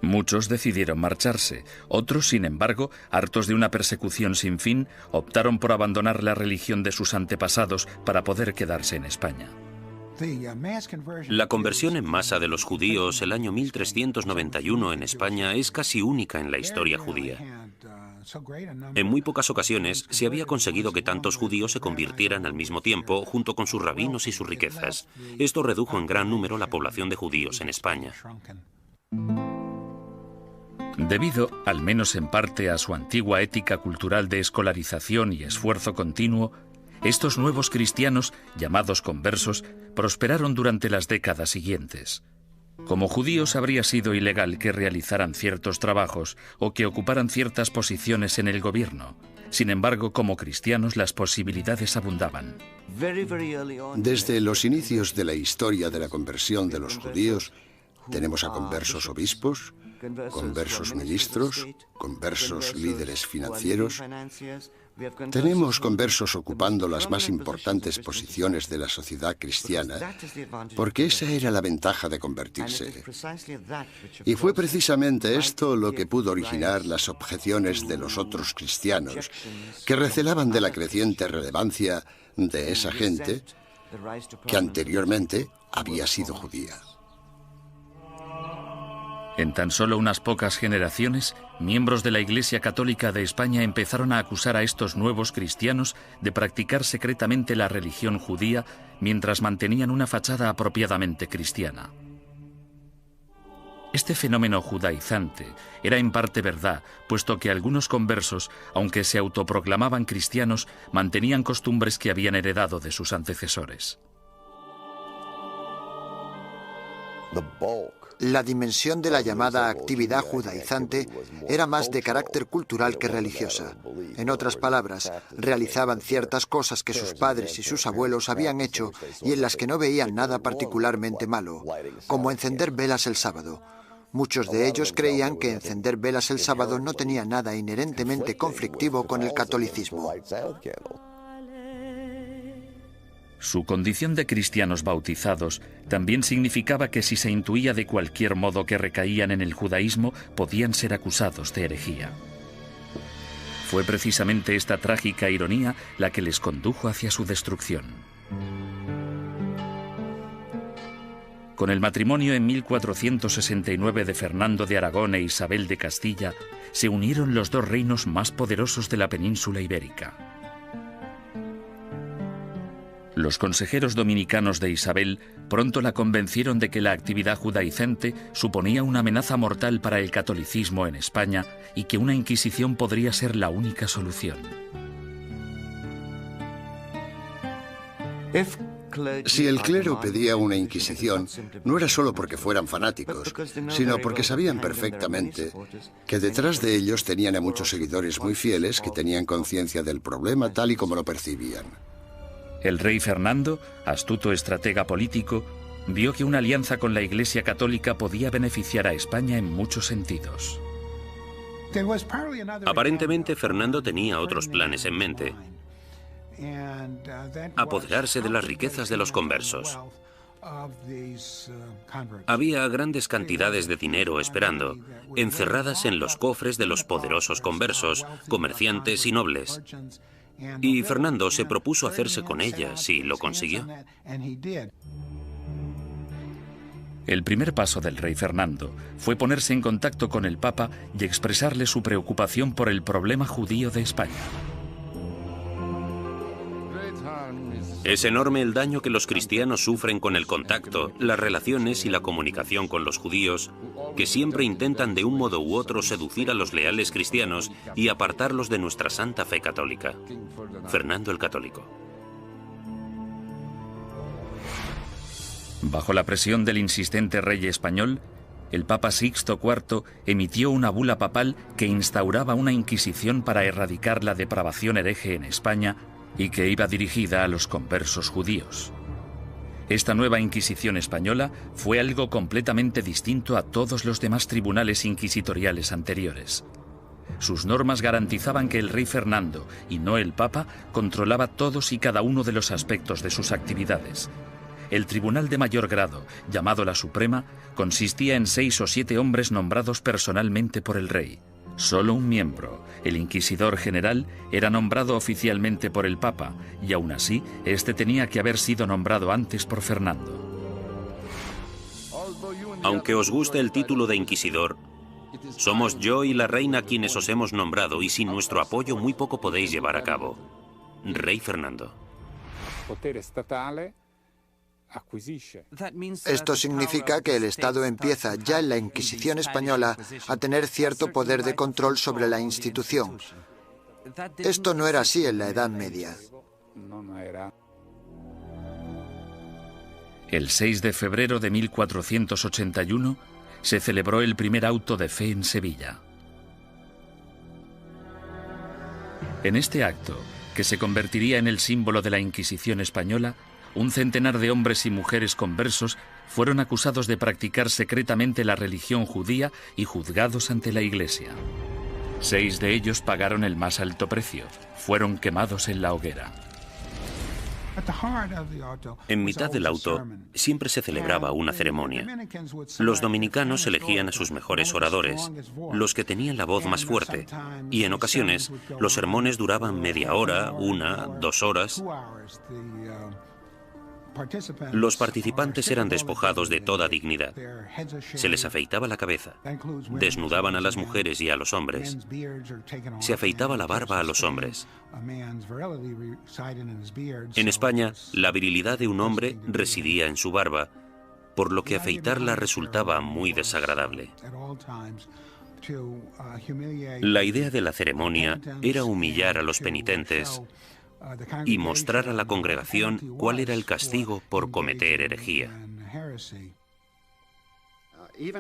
Muchos decidieron marcharse, otros, sin embargo, hartos de una persecución sin fin, optaron por abandonar la religión de sus antepasados para poder quedarse en España. La conversión en masa de los judíos el año 1391 en España es casi única en la historia judía. En muy pocas ocasiones se había conseguido que tantos judíos se convirtieran al mismo tiempo junto con sus rabinos y sus riquezas. Esto redujo en gran número la población de judíos en España. Debido, al menos en parte, a su antigua ética cultural de escolarización y esfuerzo continuo, estos nuevos cristianos, llamados conversos, prosperaron durante las décadas siguientes. Como judíos habría sido ilegal que realizaran ciertos trabajos o que ocuparan ciertas posiciones en el gobierno. Sin embargo, como cristianos las posibilidades abundaban. Desde los inicios de la historia de la conversión de los judíos, tenemos a conversos obispos, conversos ministros, conversos líderes financieros. Tenemos conversos ocupando las más importantes posiciones de la sociedad cristiana, porque esa era la ventaja de convertirse. Y fue precisamente esto lo que pudo originar las objeciones de los otros cristianos, que recelaban de la creciente relevancia de esa gente que anteriormente había sido judía. En tan solo unas pocas generaciones, miembros de la Iglesia Católica de España empezaron a acusar a estos nuevos cristianos de practicar secretamente la religión judía mientras mantenían una fachada apropiadamente cristiana. Este fenómeno judaizante era en parte verdad, puesto que algunos conversos, aunque se autoproclamaban cristianos, mantenían costumbres que habían heredado de sus antecesores. La dimensión de la llamada actividad judaizante era más de carácter cultural que religiosa. En otras palabras, realizaban ciertas cosas que sus padres y sus abuelos habían hecho y en las que no veían nada particularmente malo, como encender velas el sábado. Muchos de ellos creían que encender velas el sábado no tenía nada inherentemente conflictivo con el catolicismo. Su condición de cristianos bautizados también significaba que si se intuía de cualquier modo que recaían en el judaísmo, podían ser acusados de herejía. Fue precisamente esta trágica ironía la que les condujo hacia su destrucción. Con el matrimonio en 1469 de Fernando de Aragón e Isabel de Castilla, se unieron los dos reinos más poderosos de la península ibérica. Los consejeros dominicanos de Isabel pronto la convencieron de que la actividad judaizante suponía una amenaza mortal para el catolicismo en España y que una Inquisición podría ser la única solución. Si el clero pedía una Inquisición, no era solo porque fueran fanáticos, sino porque sabían perfectamente que detrás de ellos tenían a muchos seguidores muy fieles que tenían conciencia del problema tal y como lo percibían. El rey Fernando, astuto estratega político, vio que una alianza con la Iglesia Católica podía beneficiar a España en muchos sentidos. Aparentemente, Fernando tenía otros planes en mente. Apoderarse de las riquezas de los conversos. Había grandes cantidades de dinero esperando, encerradas en los cofres de los poderosos conversos, comerciantes y nobles. Y Fernando se propuso hacerse con ellas y lo consiguió. El primer paso del rey Fernando fue ponerse en contacto con el Papa y expresarle su preocupación por el problema judío de España. Es enorme el daño que los cristianos sufren con el contacto, las relaciones y la comunicación con los judíos, que siempre intentan de un modo u otro seducir a los leales cristianos y apartarlos de nuestra santa fe católica. Fernando el Católico. Bajo la presión del insistente rey español, el Papa Sixto IV emitió una bula papal que instauraba una inquisición para erradicar la depravación hereje en España y que iba dirigida a los conversos judíos. Esta nueva Inquisición española fue algo completamente distinto a todos los demás tribunales inquisitoriales anteriores. Sus normas garantizaban que el rey Fernando, y no el Papa, controlaba todos y cada uno de los aspectos de sus actividades. El tribunal de mayor grado, llamado la Suprema, consistía en 6 o 7 hombres nombrados personalmente por el rey. Solo un miembro, el inquisidor general, era nombrado oficialmente por el Papa, y aún así, este tenía que haber sido nombrado antes por Fernando. Aunque os guste el título de inquisidor, somos yo y la reina quienes os hemos nombrado, y sin nuestro apoyo muy poco podéis llevar a cabo. Rey Fernando. Esto significa que el Estado empieza ya en la Inquisición española a tener cierto poder de control sobre la institución. Esto no era así en la Edad Media. El 6 de febrero de 1481 se celebró el primer auto de fe en Sevilla. En este acto, que se convertiría en el símbolo de la Inquisición española, un centenar de hombres y mujeres conversos fueron acusados de practicar secretamente la religión judía y juzgados ante la Iglesia. 6 de ellos pagaron el más alto precio. Fueron quemados en la hoguera. En mitad del auto siempre se celebraba una ceremonia. Los dominicanos elegían a sus mejores oradores, los que tenían la voz más fuerte, y en ocasiones los sermones duraban media hora, 1, 2 horas. Los participantes eran despojados de toda dignidad. Se les afeitaba la cabeza, desnudaban a las mujeres y a los hombres, se afeitaba la barba a los hombres. En España, la virilidad de un hombre residía en su barba, por lo que afeitarla resultaba muy desagradable. La idea de la ceremonia era humillar a los penitentes y mostrar a la congregación cuál era el castigo por cometer herejía.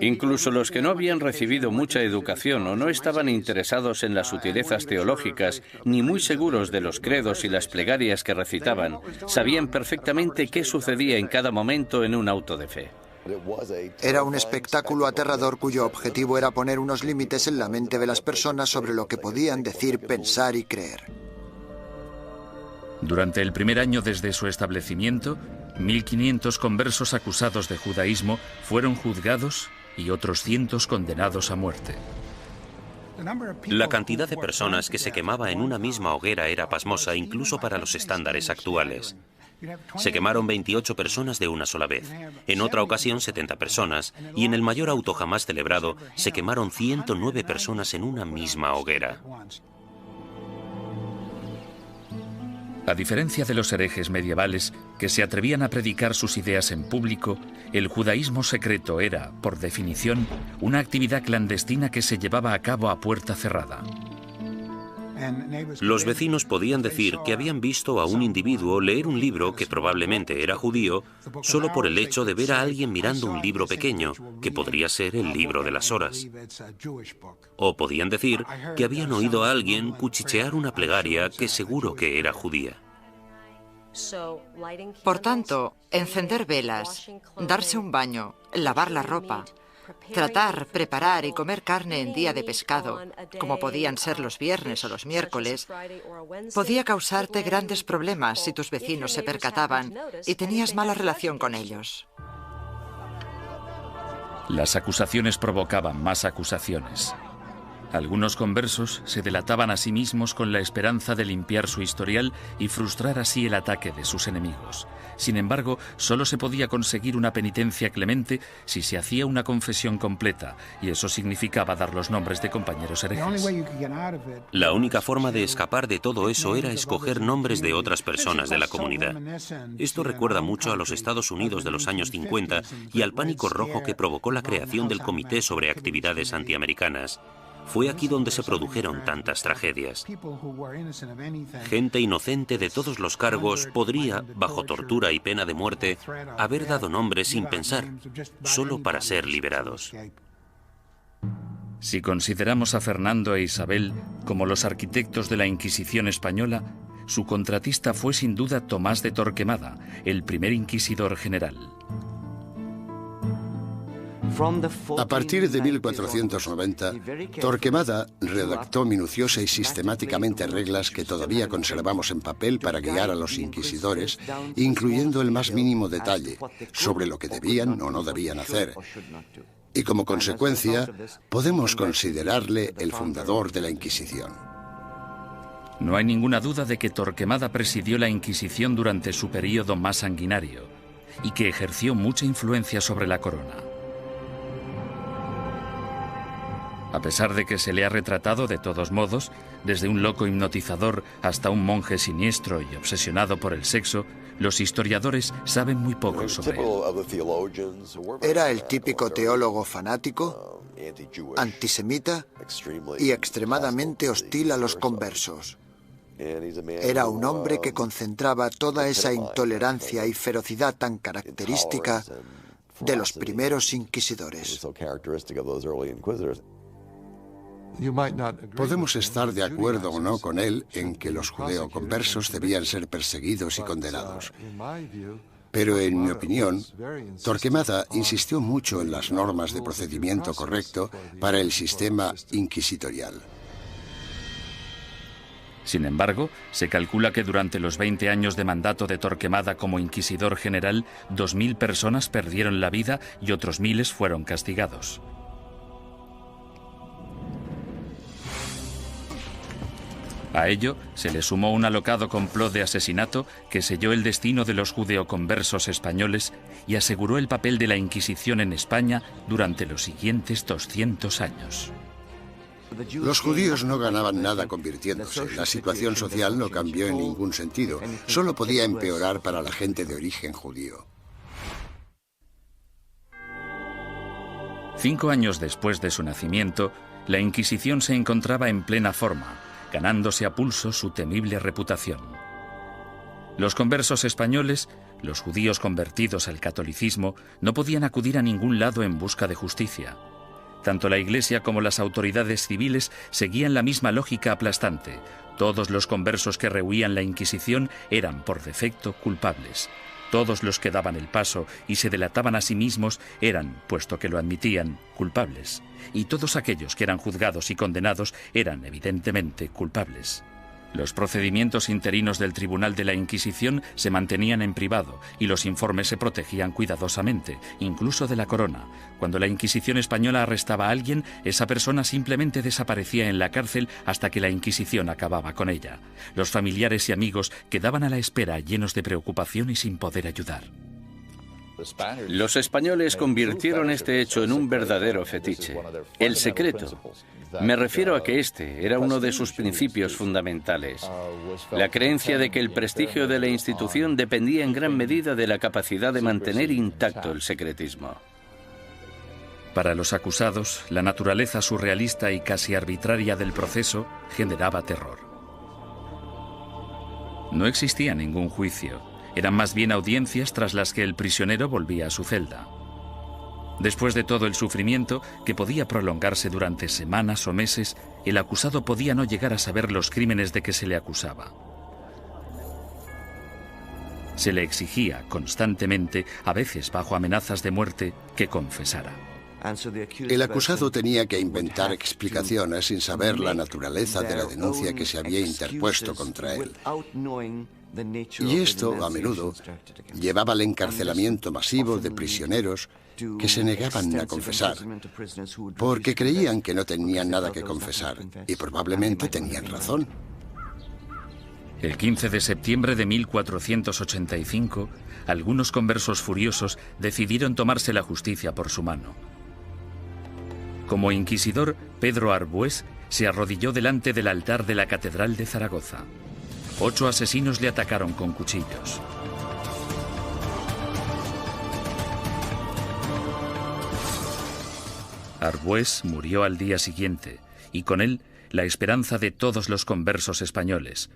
Incluso los que no habían recibido mucha educación o no estaban interesados en las sutilezas teológicas, ni muy seguros de los credos y las plegarias que recitaban, sabían perfectamente qué sucedía en cada momento en un auto de fe. Era un espectáculo aterrador cuyo objetivo era poner unos límites en la mente de las personas sobre lo que podían decir, pensar y creer. Durante el primer año desde su establecimiento, 1.500 conversos acusados de judaísmo fueron juzgados y otros cientos condenados a muerte. La cantidad de personas que se quemaba en una misma hoguera era pasmosa incluso para los estándares actuales. Se quemaron 28 personas de una sola vez, en otra ocasión 70 personas, y en el mayor auto jamás celebrado se quemaron 109 personas en una misma hoguera. A diferencia de los herejes medievales que se atrevían a predicar sus ideas en público, el judaísmo secreto era, por definición, una actividad clandestina que se llevaba a cabo a puerta cerrada. Los vecinos podían decir que habían visto a un individuo leer un libro que probablemente era judío solo por el hecho de ver a alguien mirando un libro pequeño, que podría ser el libro de las horas. O podían decir que habían oído a alguien cuchichear una plegaria que seguro que era judía. Por tanto, encender velas, darse un baño, lavar la ropa, tratar, preparar y comer carne en día de pescado, como podían ser los viernes o los miércoles, podía causarte grandes problemas si tus vecinos se percataban y tenías mala relación con ellos. Las acusaciones provocaban más acusaciones. Algunos conversos se delataban a sí mismos con la esperanza de limpiar su historial y frustrar así el ataque de sus enemigos. Sin embargo, solo se podía conseguir una penitencia clemente si se hacía una confesión completa, y eso significaba dar los nombres de compañeros herejes. La única forma de escapar de todo eso era escoger nombres de otras personas de la comunidad. Esto recuerda mucho a los Estados Unidos de los años 50 y al pánico rojo que provocó la creación del Comité sobre Actividades Antiamericanas. Fue aquí donde se produjeron tantas tragedias. Gente inocente de todos los cargos podría, bajo tortura y pena de muerte, haber dado nombres sin pensar, solo para ser liberados. Si consideramos a Fernando e Isabel como los arquitectos de la Inquisición española, su contratista fue sin duda Tomás de Torquemada, el primer inquisidor general. A partir de 1490, Torquemada redactó minuciosa y sistemáticamente reglas que todavía conservamos en papel para guiar a los inquisidores, incluyendo el más mínimo detalle sobre lo que debían o no debían hacer. Y como consecuencia, podemos considerarle el fundador de la Inquisición. No hay ninguna duda de que Torquemada presidió la Inquisición durante su período más sanguinario y que ejerció mucha influencia sobre la corona. A pesar de que se le ha retratado de todos modos, desde un loco hipnotizador hasta un monje siniestro y obsesionado por el sexo, los historiadores saben muy poco sobre él. Era el típico teólogo fanático, antisemita y extremadamente hostil a los conversos. Era un hombre que concentraba toda esa intolerancia y ferocidad tan característica de los primeros inquisidores. Podemos estar de acuerdo o no con él en que los judeoconversos debían ser perseguidos y condenados. Pero en mi opinión, Torquemada insistió mucho en las normas de procedimiento correcto para el sistema inquisitorial. Sin embargo, se calcula que durante los 20 años de mandato de Torquemada como inquisidor general, 2.000 personas perdieron la vida y otros miles fueron castigados. A ello se le sumó un alocado complot de asesinato que selló el destino de los judeoconversos españoles y aseguró el papel de la Inquisición en España durante los siguientes 200 años. Los judíos no ganaban nada convirtiéndose. La situación social no cambió en ningún sentido. Solo podía empeorar para la gente de origen judío. 5 años después de su nacimiento, la Inquisición se encontraba en plena forma, ganándose a pulso su temible reputación. Los conversos españoles, los judíos convertidos al catolicismo, no podían acudir a ningún lado en busca de justicia. Tanto la Iglesia como las autoridades civiles seguían la misma lógica aplastante. Todos los conversos que rehuían la Inquisición eran, por defecto, culpables. Todos los que daban el paso y se delataban a sí mismos eran, puesto que lo admitían, culpables. Y todos aquellos que eran juzgados y condenados eran, evidentemente, culpables. Los procedimientos interinos del Tribunal de la Inquisición se mantenían en privado y los informes se protegían cuidadosamente, incluso de la corona. Cuando la Inquisición española arrestaba a alguien, esa persona simplemente desaparecía en la cárcel hasta que la Inquisición acababa con ella. Los familiares y amigos quedaban a la espera, llenos de preocupación y sin poder ayudar. Los españoles convirtieron este hecho en un verdadero fetiche, el secreto. Me refiero a que este era uno de sus principios fundamentales, la creencia de que el prestigio de la institución dependía en gran medida de la capacidad de mantener intacto el secretismo. Para los acusados, la naturaleza surrealista y casi arbitraria del proceso generaba terror. No existía ningún juicio. Eran más bien audiencias tras las que el prisionero volvía a su celda. Después de todo el sufrimiento, que podía prolongarse durante semanas o meses, el acusado podía no llegar a saber los crímenes de que se le acusaba. Se le exigía constantemente, a veces bajo amenazas de muerte, que confesara. El acusado tenía que inventar explicaciones sin saber la naturaleza de la denuncia que se había interpuesto contra él. Y esto, a menudo, llevaba al encarcelamiento masivo de prisioneros que se negaban a confesar, porque creían que no tenían nada que confesar, y probablemente tenían razón. El 15 de septiembre de 1485, algunos conversos furiosos decidieron tomarse la justicia por su mano. Como inquisidor, Pedro Arbués se arrodilló delante del altar de la Catedral de Zaragoza. 8 asesinos le atacaron con cuchillos. Arbués murió al día siguiente, y con él la esperanza de todos los conversos españoles,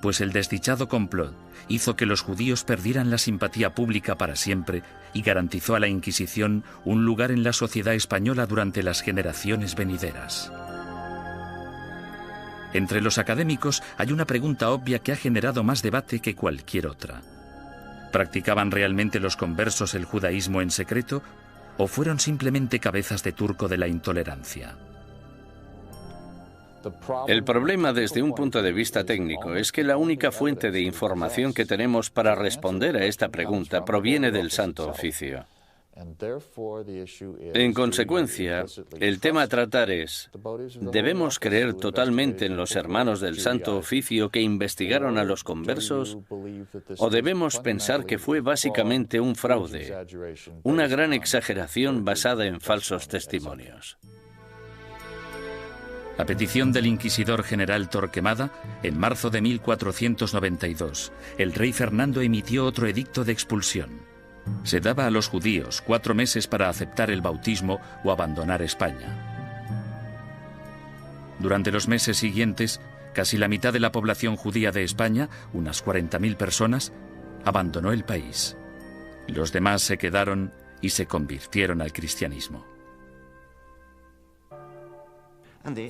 pues el desdichado complot hizo que los judíos perdieran la simpatía pública para siempre y garantizó a la Inquisición un lugar en la sociedad española durante las generaciones venideras. Entre los académicos hay una pregunta obvia que ha generado más debate que cualquier otra. ¿Practicaban realmente los conversos el judaísmo en secreto o fueron simplemente cabezas de turco de la intolerancia? El problema desde un punto de vista técnico es que la única fuente de información que tenemos para responder a esta pregunta proviene del Santo Oficio. En consecuencia, el tema a tratar es, ¿debemos creer totalmente en los hermanos del Santo Oficio que investigaron a los conversos? ¿O debemos pensar que fue básicamente un fraude, una gran exageración basada en falsos testimonios? A petición del inquisidor general Torquemada, en marzo de 1492, el rey Fernando emitió otro edicto de expulsión. Se daba a los judíos 4 meses para aceptar el bautismo o abandonar España. Durante los meses siguientes, casi la mitad de la población judía de España, unas 40.000 personas, abandonó el país. Los demás se quedaron y se convirtieron al cristianismo.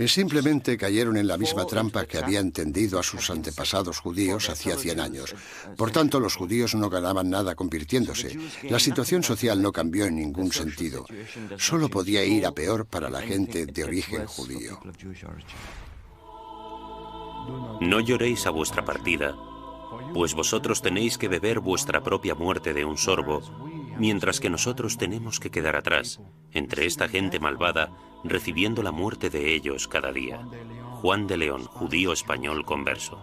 Simplemente cayeron en la misma trampa que habían tendido a sus antepasados judíos hacía 100 años. Por tanto, los judíos no ganaban nada convirtiéndose. La situación social no cambió en ningún sentido. Solo podía ir a peor para la gente de origen judío. No lloréis a vuestra partida, pues vosotros tenéis que beber vuestra propia muerte de un sorbo, mientras que nosotros tenemos que quedar atrás, entre esta gente malvada, recibiendo la muerte de ellos cada día. Juan de León, judío español converso.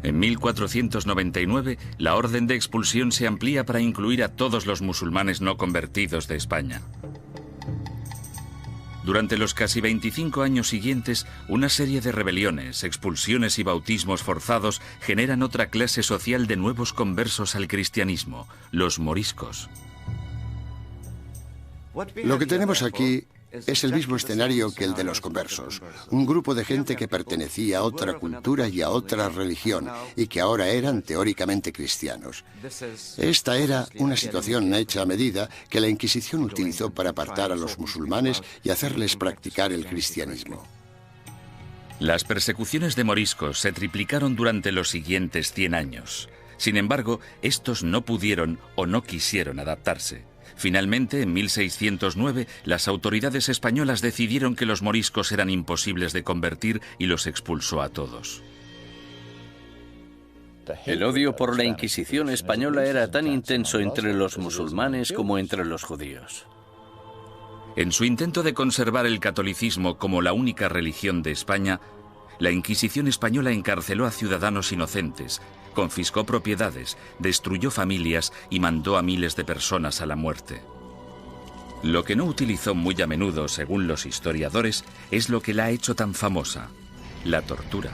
En 1499, la orden de expulsión se amplía para incluir a todos los musulmanes no convertidos de España. Durante los casi 25 años siguientes, una serie de rebeliones, expulsiones y bautismos forzados generan otra clase social de nuevos conversos al cristianismo, los moriscos. Lo que tenemos aquí es el mismo escenario que el de los conversos. Un grupo de gente que pertenecía a otra cultura y a otra religión y que ahora eran teóricamente cristianos. Esta era una situación hecha a medida que la Inquisición utilizó para apartar a los musulmanes y hacerles practicar el cristianismo. Las persecuciones de moriscos se triplicaron durante los siguientes 100 años. Sin embargo, estos no pudieron o no quisieron adaptarse. Finalmente, en 1609, las autoridades españolas decidieron que los moriscos eran imposibles de convertir y los expulsó a todos. El odio por la Inquisición española era tan intenso entre los musulmanes como entre los judíos. En su intento de conservar el catolicismo como la única religión de España, la Inquisición española encarceló a ciudadanos inocentes, confiscó propiedades, destruyó familias y mandó a miles de personas a la muerte. Lo que no utilizó muy a menudo, según los historiadores, es lo que la ha hecho tan famosa: la tortura.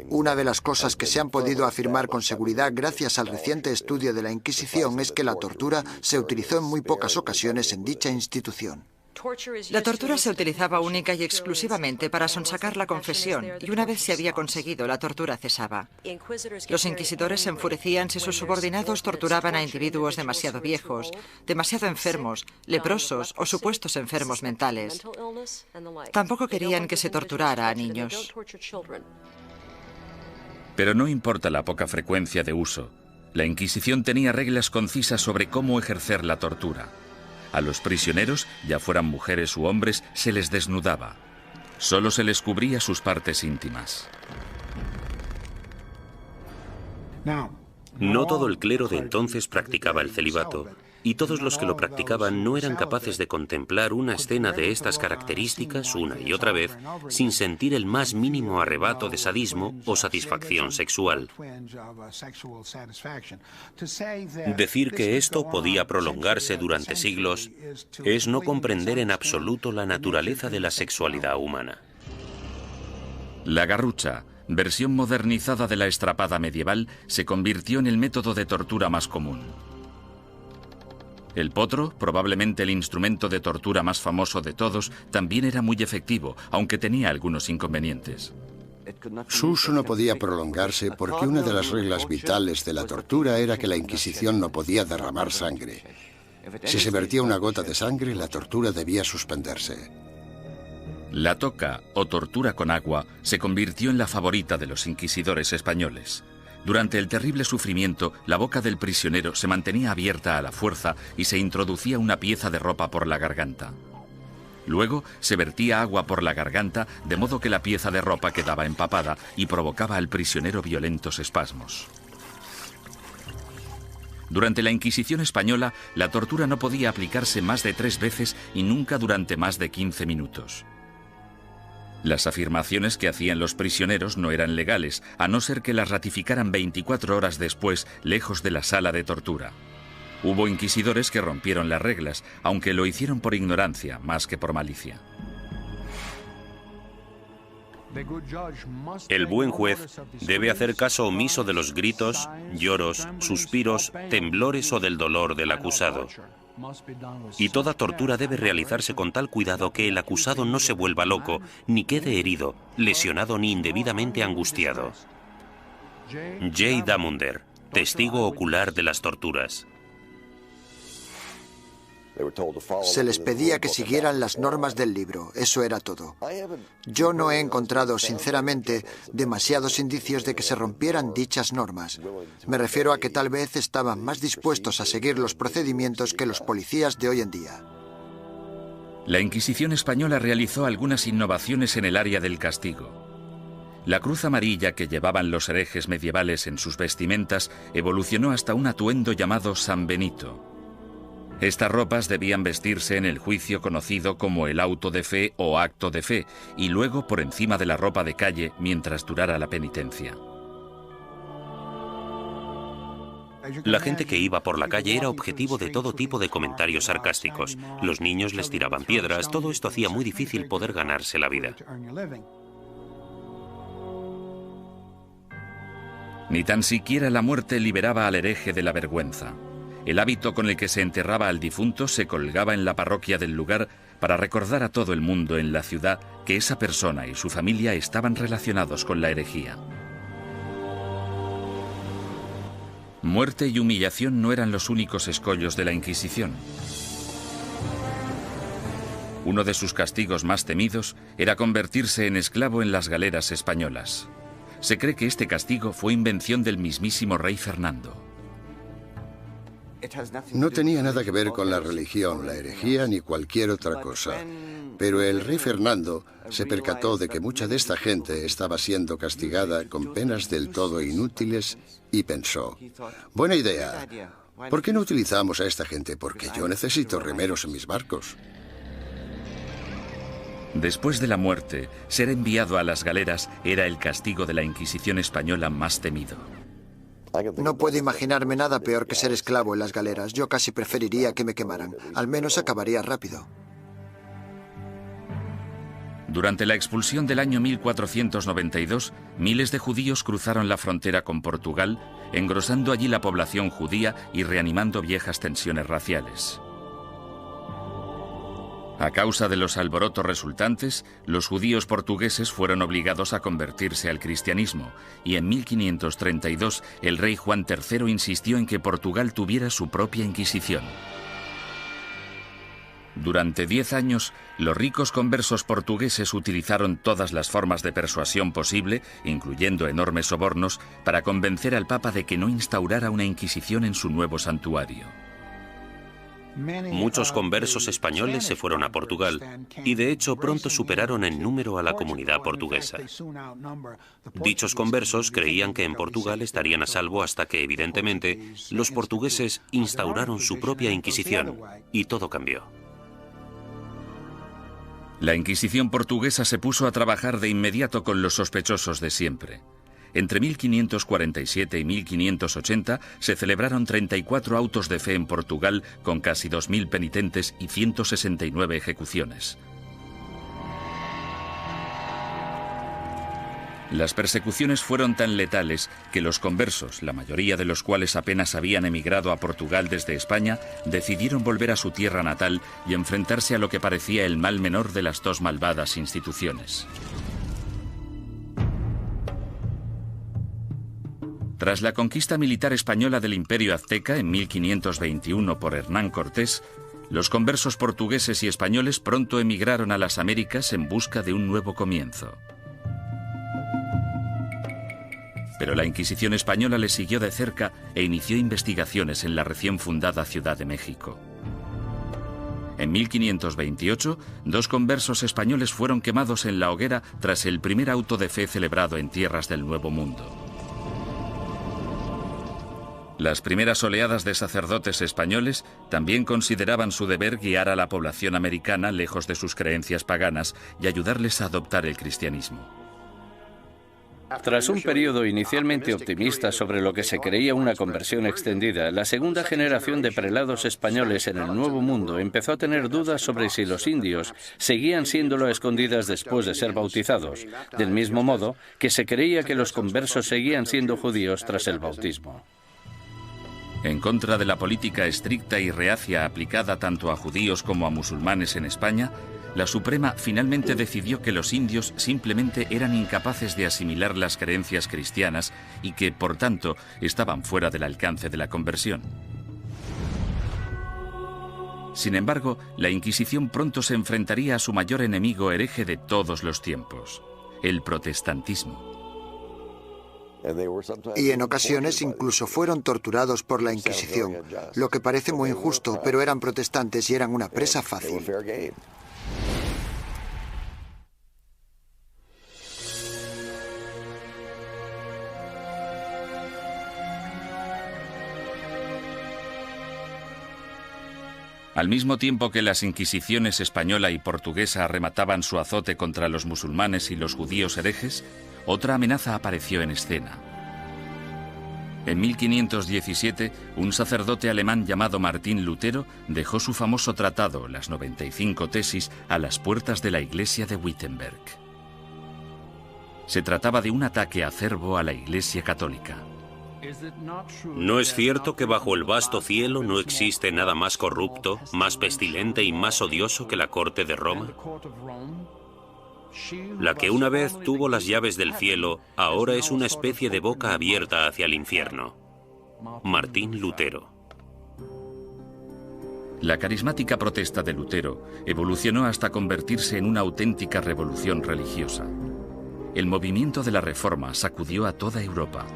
Una de las cosas que se han podido afirmar con seguridad gracias al reciente estudio de la Inquisición es que la tortura se utilizó en muy pocas ocasiones en dicha institución. La tortura se utilizaba única y exclusivamente para sonsacar la confesión, y una vez se había conseguido, la tortura cesaba. Los inquisidores se enfurecían si sus subordinados torturaban a individuos demasiado viejos, demasiado enfermos, leprosos o supuestos enfermos mentales. Tampoco querían que se torturara a niños. Pero no importa la poca frecuencia de uso, la Inquisición tenía reglas concisas sobre cómo ejercer la tortura. A los prisioneros, ya fueran mujeres u hombres, se les desnudaba. Solo se les cubría sus partes íntimas. No todo el clero de entonces practicaba el celibato, y todos los que lo practicaban no eran capaces de contemplar una escena de estas características una y otra vez sin sentir el más mínimo arrebato de sadismo o satisfacción sexual. Decir que esto podía prolongarse durante siglos es no comprender en absoluto la naturaleza de la sexualidad humana. La garrucha, versión modernizada de la estrapada medieval, se convirtió en el método de tortura más común. El potro, probablemente el instrumento de tortura más famoso de todos, también era muy efectivo, aunque tenía algunos inconvenientes. Su uso no podía prolongarse porque una de las reglas vitales de la tortura era que la Inquisición no podía derramar sangre. Si se vertía una gota de sangre, la tortura debía suspenderse. La toca, o tortura con agua, se convirtió en la favorita de los inquisidores españoles. Durante el terrible sufrimiento, la boca del prisionero se mantenía abierta a la fuerza y se introducía una pieza de ropa por la garganta. Luego se vertía agua por la garganta, de modo que la pieza de ropa quedaba empapada y provocaba al prisionero violentos espasmos. Durante la Inquisición española, la tortura no podía aplicarse más de 3 veces y nunca durante más de 15 minutos. Las afirmaciones que hacían los prisioneros no eran legales, a no ser que las ratificaran 24 horas después, lejos de la sala de tortura. Hubo inquisidores que rompieron las reglas, aunque lo hicieron por ignorancia, más que por malicia. El buen juez debe hacer caso omiso de los gritos, lloros, suspiros, temblores o del dolor del acusado. Y toda tortura debe realizarse con tal cuidado que el acusado no se vuelva loco, ni quede herido, lesionado ni indebidamente angustiado. J. Damunder, testigo ocular de las torturas. Se les pedía que siguieran las normas del libro, eso era todo. Yo no he encontrado, sinceramente, demasiados indicios de que se rompieran dichas normas. Me refiero a que tal vez estaban más dispuestos a seguir los procedimientos que los policías de hoy en día. La Inquisición española realizó algunas innovaciones en el área del castigo. La cruz amarilla que llevaban los herejes medievales en sus vestimentas evolucionó hasta un atuendo llamado San Benito. Estas ropas debían vestirse en el juicio conocido como el auto de fe o acto de fe, y luego por encima de la ropa de calle mientras durara la penitencia. La gente que iba por la calle era objetivo de todo tipo de comentarios sarcásticos. Los niños les tiraban piedras, todo esto hacía muy difícil poder ganarse la vida. Ni tan siquiera la muerte liberaba al hereje de la vergüenza. El hábito con el que se enterraba al difunto se colgaba en la parroquia del lugar para recordar a todo el mundo en la ciudad que esa persona y su familia estaban relacionados con la herejía. Muerte y humillación no eran los únicos escollos de la Inquisición. Uno de sus castigos más temidos era convertirse en esclavo en las galeras españolas. Se cree que este castigo fue invención del mismísimo rey Fernando. No tenía nada que ver con la religión, la herejía ni cualquier otra cosa. Pero el rey Fernando se percató de que mucha de esta gente estaba siendo castigada con penas del todo inútiles y pensó, buena idea, ¿por qué no utilizamos a esta gente? Porque yo necesito remeros en mis barcos. Después de la muerte, ser enviado a las galeras era el castigo de la Inquisición española más temido. No puedo imaginarme nada peor que ser esclavo en las galeras. Yo casi preferiría que me quemaran. Al menos acabaría rápido. Durante la expulsión del año 1492, miles de judíos cruzaron la frontera con Portugal, engrosando allí la población judía y reanimando viejas tensiones raciales. A causa de los alborotos resultantes, los judíos portugueses fueron obligados a convertirse al cristianismo, y en 1532 el rey Juan III insistió en que Portugal tuviera su propia Inquisición. Durante 10 años, los ricos conversos portugueses utilizaron todas las formas de persuasión posible, incluyendo enormes sobornos, para convencer al Papa de que no instaurara una Inquisición en su nuevo santuario. Muchos conversos españoles se fueron a Portugal y de hecho pronto superaron en número a la comunidad portuguesa. Dichos conversos creían que en Portugal estarían a salvo hasta que, evidentemente, los portugueses instauraron su propia Inquisición y todo cambió. La Inquisición portuguesa se puso a trabajar de inmediato con los sospechosos de siempre. Entre 1547 y 1580 se celebraron 34 autos de fe en Portugal con casi 2.000 penitentes y 169 ejecuciones. Las persecuciones fueron tan letales que los conversos, la mayoría de los cuales apenas habían emigrado a Portugal desde España, decidieron volver a su tierra natal y enfrentarse a lo que parecía el mal menor de las dos malvadas instituciones. Tras la conquista militar española del Imperio Azteca en 1521 por Hernán Cortés, los conversos portugueses y españoles pronto emigraron a las Américas en busca de un nuevo comienzo. Pero la Inquisición española les siguió de cerca e inició investigaciones en la recién fundada Ciudad de México. En 1528, 2 conversos españoles fueron quemados en la hoguera tras el primer auto de fe celebrado en tierras del Nuevo Mundo. Las primeras oleadas de sacerdotes españoles también consideraban su deber guiar a la población americana lejos de sus creencias paganas y ayudarles a adoptar el cristianismo. Tras un periodo inicialmente optimista sobre lo que se creía una conversión extendida, la segunda generación de prelados españoles en el Nuevo Mundo empezó a tener dudas sobre si los indios seguían siéndolo a escondidas después de ser bautizados, del mismo modo que se creía que los conversos seguían siendo judíos tras el bautismo. En contra de la política estricta y reacia aplicada tanto a judíos como a musulmanes en España, la Suprema finalmente decidió que los indios simplemente eran incapaces de asimilar las creencias cristianas y que, por tanto, estaban fuera del alcance de la conversión. Sin embargo, la Inquisición pronto se enfrentaría a su mayor enemigo hereje de todos los tiempos, el protestantismo. Y en ocasiones incluso fueron torturados por la Inquisición, lo que parece muy injusto, pero eran protestantes y eran una presa fácil. Al mismo tiempo que las inquisiciones española y portuguesa arremataban su azote contra los musulmanes y los judíos herejes, otra amenaza apareció en escena. En 1517, un sacerdote alemán llamado Martín Lutero dejó su famoso tratado, las 95 tesis, a las puertas de la iglesia de Wittenberg. Se trataba de un ataque acerbo a la Iglesia católica. ¿No es cierto que bajo el vasto cielo no existe nada más corrupto, más pestilente y más odioso que la corte de Roma? La que una vez tuvo las llaves del cielo, ahora es una especie de boca abierta hacia el infierno. Martín Lutero. La carismática protesta de Lutero evolucionó hasta convertirse en una auténtica revolución religiosa. El movimiento de la Reforma sacudió a toda Europa.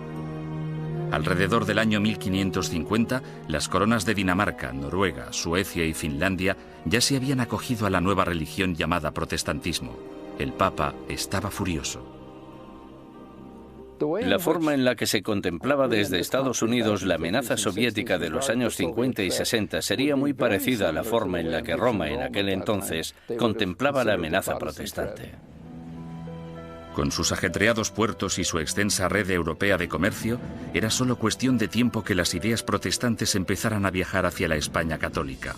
Alrededor del año 1550, las coronas de Dinamarca, Noruega, Suecia y Finlandia ya se habían acogido a la nueva religión llamada protestantismo. El Papa estaba furioso. La forma en la que se contemplaba desde Estados Unidos la amenaza soviética de los años 50 y 60 sería muy parecida a la forma en la que Roma en aquel entonces contemplaba la amenaza protestante. Con sus ajetreados puertos y su extensa red europea de comercio, era solo cuestión de tiempo que las ideas protestantes empezaran a viajar hacia la España católica.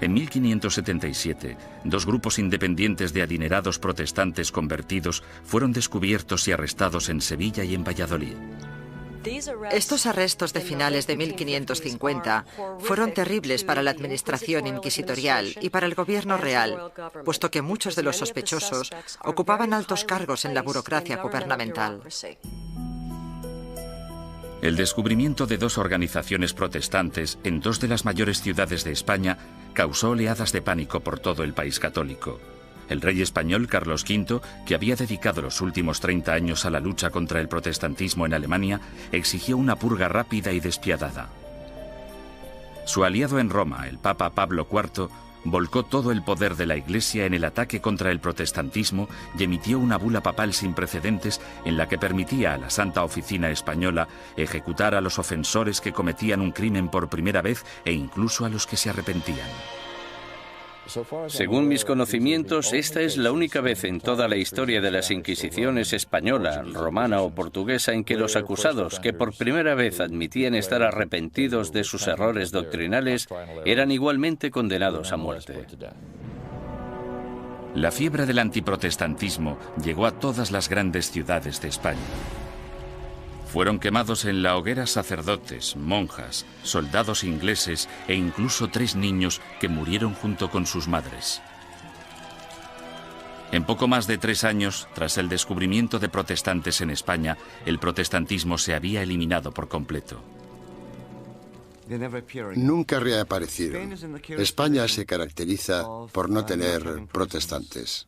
En 1577, dos grupos independientes de adinerados protestantes convertidos fueron descubiertos y arrestados en Sevilla y en Valladolid. Estos arrestos de finales de 1550 fueron terribles para la administración inquisitorial y para el gobierno real, puesto que muchos de los sospechosos ocupaban altos cargos en la burocracia gubernamental. El descubrimiento de dos organizaciones protestantes en dos de las mayores ciudades de España causó oleadas de pánico por todo el país católico. El rey español Carlos V, que había dedicado los últimos 30 años a la lucha contra el protestantismo en Alemania, exigió una purga rápida y despiadada. Su aliado en Roma, el Papa Pablo IV, volcó todo el poder de la Iglesia en el ataque contra el protestantismo y emitió una bula papal sin precedentes en la que permitía a la Santa Oficina Española ejecutar a los ofensores que cometían un crimen por primera vez e incluso a los que se arrepentían. Según mis conocimientos, esta es la única vez en toda la historia de las Inquisiciones española, romana o portuguesa en que los acusados, que por primera vez admitían estar arrepentidos de sus errores doctrinales, eran igualmente condenados a muerte. La fiebre del antiprotestantismo llegó a todas las grandes ciudades de España. Fueron quemados en la hoguera sacerdotes, monjas, soldados ingleses e incluso 3 niños que murieron junto con sus madres. En poco más de 3 años, tras el descubrimiento de protestantes en España, el protestantismo se había eliminado por completo. Nunca reaparecieron. España se caracteriza por no tener protestantes.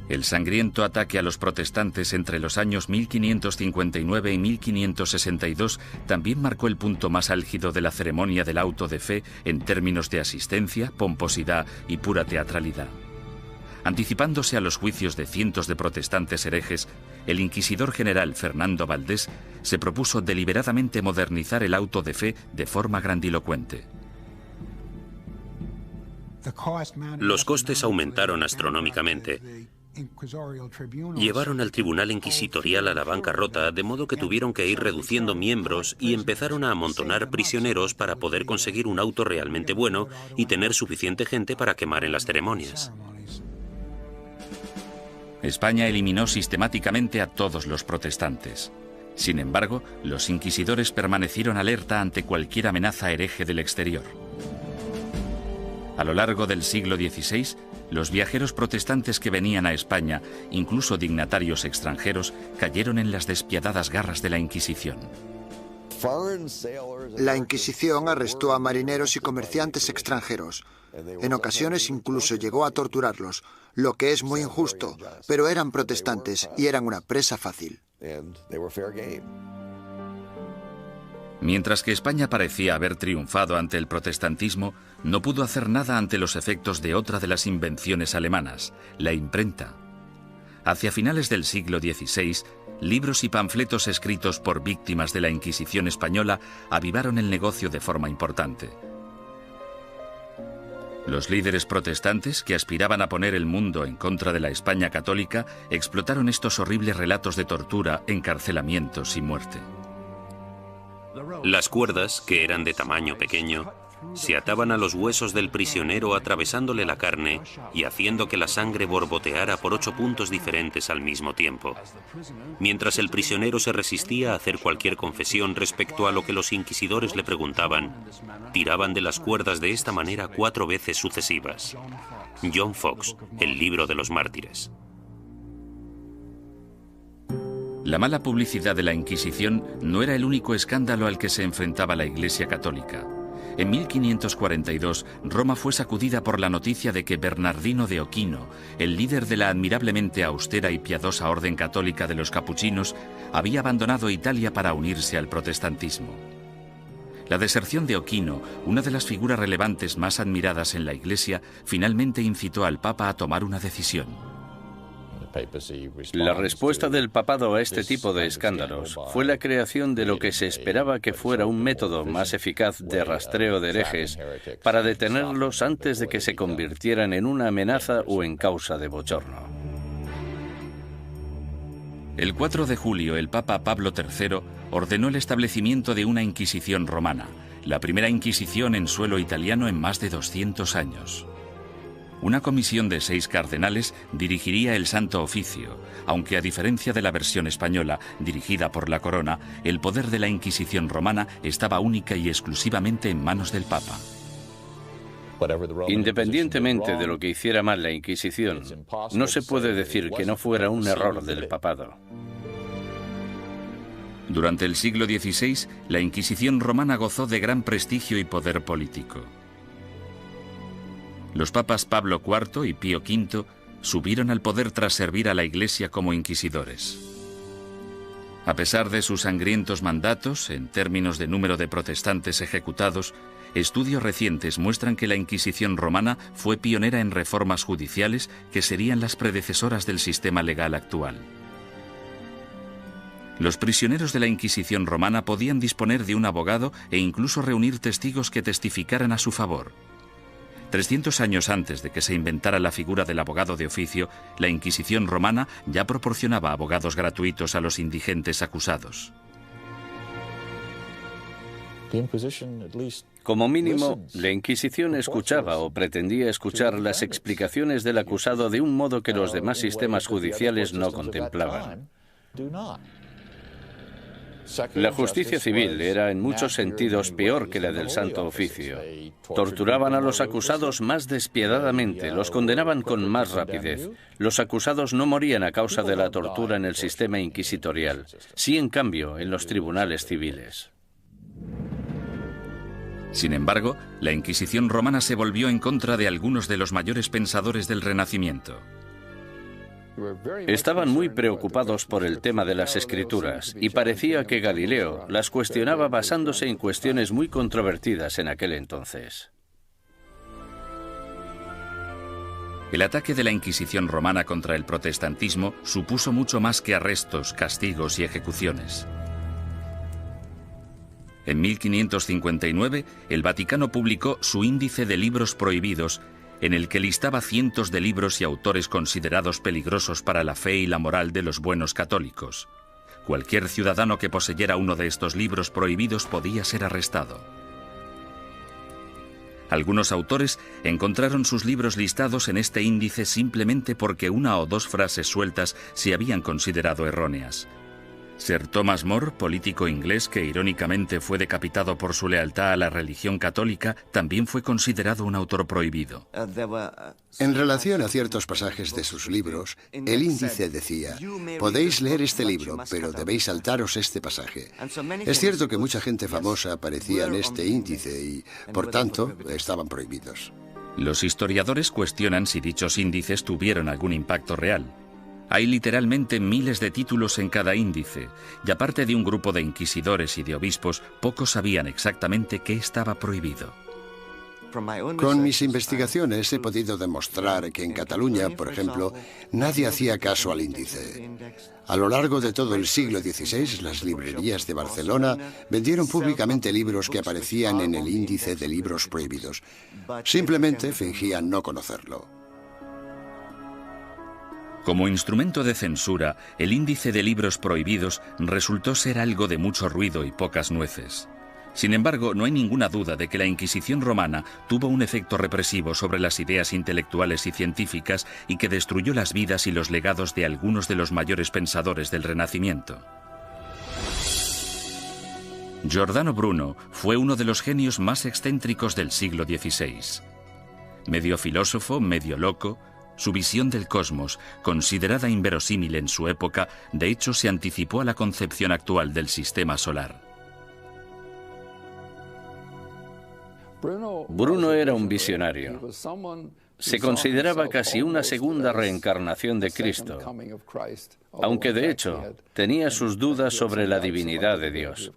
El sangriento ataque a los protestantes entre los años 1559 y 1562 también marcó el punto más álgido de la ceremonia del auto de fe en términos de asistencia, pomposidad y pura teatralidad. Anticipándose a los juicios de cientos de protestantes herejes, el inquisidor general Fernando Valdés se propuso deliberadamente modernizar el auto de fe de forma grandilocuente. Los costes aumentaron astronómicamente. Llevaron al tribunal inquisitorial a la bancarrota, de modo que tuvieron que ir reduciendo miembros y empezaron a amontonar prisioneros para poder conseguir un auto realmente bueno y tener suficiente gente para quemar en las ceremonias. España eliminó sistemáticamente a todos los protestantes. Sin embargo, los inquisidores permanecieron alerta ante cualquier amenaza hereje del exterior. A lo largo del siglo XVI, los viajeros protestantes que venían a España, incluso dignatarios extranjeros, cayeron en las despiadadas garras de la Inquisición. La Inquisición arrestó a marineros y comerciantes extranjeros. En ocasiones incluso llegó a torturarlos, lo que es muy injusto, pero eran protestantes y eran una presa fácil. Mientras que España parecía haber triunfado ante el protestantismo, no pudo hacer nada ante los efectos de otra de las invenciones alemanas, la imprenta. Hacia finales del siglo XVI, libros y panfletos escritos por víctimas de la Inquisición española avivaron el negocio de forma importante. Los líderes protestantes, que aspiraban a poner el mundo en contra de la España católica, explotaron estos horribles relatos de tortura, encarcelamientos y muerte. Las cuerdas, que eran de tamaño pequeño, se ataban a los huesos del prisionero atravesándole la carne y haciendo que la sangre borboteara por 8 puntos diferentes al mismo tiempo. Mientras el prisionero se resistía a hacer cualquier confesión respecto a lo que los inquisidores le preguntaban, tiraban de las cuerdas de esta manera 4 veces sucesivas. John Foxe, El libro de los mártires. La mala publicidad de la Inquisición no era el único escándalo al que se enfrentaba la Iglesia católica. En 1542, Roma fue sacudida por la noticia de que Bernardino de Ochino, el líder de la admirablemente austera y piadosa orden católica de los capuchinos, había abandonado Italia para unirse al protestantismo. La deserción de Ochino, una de las figuras relevantes más admiradas en la Iglesia, finalmente incitó al Papa a tomar una decisión. La respuesta del papado a este tipo de escándalos fue la creación de lo que se esperaba que fuera un método más eficaz de rastreo de herejes para detenerlos antes de que se convirtieran en una amenaza o en causa de bochorno. El 4 de julio, el Papa Pablo III ordenó el establecimiento de una Inquisición romana, la primera Inquisición en suelo italiano en más de 200 años. Una comisión de 6 cardenales dirigiría el Santo Oficio, aunque a diferencia de la versión española, dirigida por la Corona, el poder de la Inquisición romana estaba única y exclusivamente en manos del Papa. Independientemente de lo que hiciera mal la Inquisición, no se puede decir que no fuera un error del papado. Durante el siglo XVI, la Inquisición romana gozó de gran prestigio y poder político. Los papas Pablo IV y Pío V subieron al poder tras servir a la Iglesia como inquisidores. A pesar de sus sangrientos mandatos, en términos de número de protestantes ejecutados, estudios recientes muestran que la Inquisición romana fue pionera en reformas judiciales que serían las predecesoras del sistema legal actual. Los prisioneros de la Inquisición romana podían disponer de un abogado e incluso reunir testigos que testificaran a su favor. 300 años antes de que se inventara la figura del abogado de oficio, la Inquisición romana ya proporcionaba abogados gratuitos a los indigentes acusados. Como mínimo, la Inquisición escuchaba o pretendía escuchar las explicaciones del acusado de un modo que los demás sistemas judiciales no contemplaban. La justicia civil era en muchos sentidos peor que la del Santo Oficio. Torturaban a los acusados más despiadadamente, los condenaban con más rapidez. Los acusados no morían a causa de la tortura en el sistema inquisitorial, sí en cambio en los tribunales civiles. Sin embargo, la Inquisición romana se volvió en contra de algunos de los mayores pensadores del Renacimiento. Estaban muy preocupados por el tema de las escrituras y parecía que Galileo las cuestionaba basándose en cuestiones muy controvertidas en aquel entonces. El ataque de la Inquisición romana contra el protestantismo supuso mucho más que arrestos, castigos y ejecuciones. En 1559, el Vaticano publicó su Índice de Libros Prohibidos, en el que listaba cientos de libros y autores considerados peligrosos para la fe y la moral de los buenos católicos. Cualquier ciudadano que poseyera uno de estos libros prohibidos podía ser arrestado. Algunos autores encontraron sus libros listados en este índice simplemente porque una o dos frases sueltas se habían considerado erróneas. Sir Thomas More, político inglés que irónicamente fue decapitado por su lealtad a la religión católica, también fue considerado un autor prohibido. En relación a ciertos pasajes de sus libros, el índice decía: podéis leer este libro, pero debéis saltaros este pasaje. Es cierto que mucha gente famosa aparecía en este índice y, por tanto, estaban prohibidos. Los historiadores cuestionan si dichos índices tuvieron algún impacto real. Hay literalmente miles de títulos en cada índice, y aparte de un grupo de inquisidores y de obispos, pocos sabían exactamente qué estaba prohibido. Con mis investigaciones he podido demostrar que en Cataluña, por ejemplo, nadie hacía caso al índice. A lo largo de todo el siglo XVI, las librerías de Barcelona vendieron públicamente libros que aparecían en el índice de libros prohibidos. Simplemente fingían no conocerlo. Como instrumento de censura, el índice de libros prohibidos resultó ser algo de mucho ruido y pocas nueces. Sin embargo, no hay ninguna duda de que la Inquisición romana tuvo un efecto represivo sobre las ideas intelectuales y científicas y que destruyó las vidas y los legados de algunos de los mayores pensadores del Renacimiento. Giordano Bruno fue uno de los genios más excéntricos del siglo XVI. Medio filósofo, medio loco, su visión del cosmos, considerada inverosímil en su época, de hecho se anticipó a la concepción actual del sistema solar. Bruno era un visionario. Se consideraba casi una segunda reencarnación de Cristo, aunque de hecho tenía sus dudas sobre la divinidad de Dios,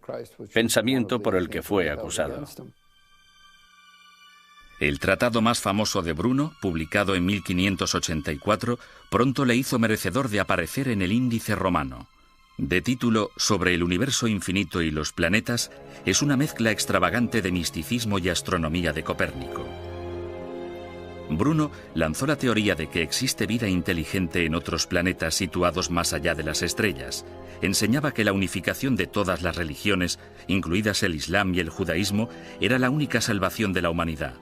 pensamiento por el que fue acusado. El tratado más famoso de Bruno, publicado en 1584, pronto le hizo merecedor de aparecer en el Índice romano. De título Sobre el universo infinito y los planetas, es una mezcla extravagante de misticismo y astronomía de Copérnico. Bruno lanzó la teoría de que existe vida inteligente en otros planetas situados más allá de las estrellas. Enseñaba que la unificación de todas las religiones, incluidas el Islam y el judaísmo, era la única salvación de la humanidad.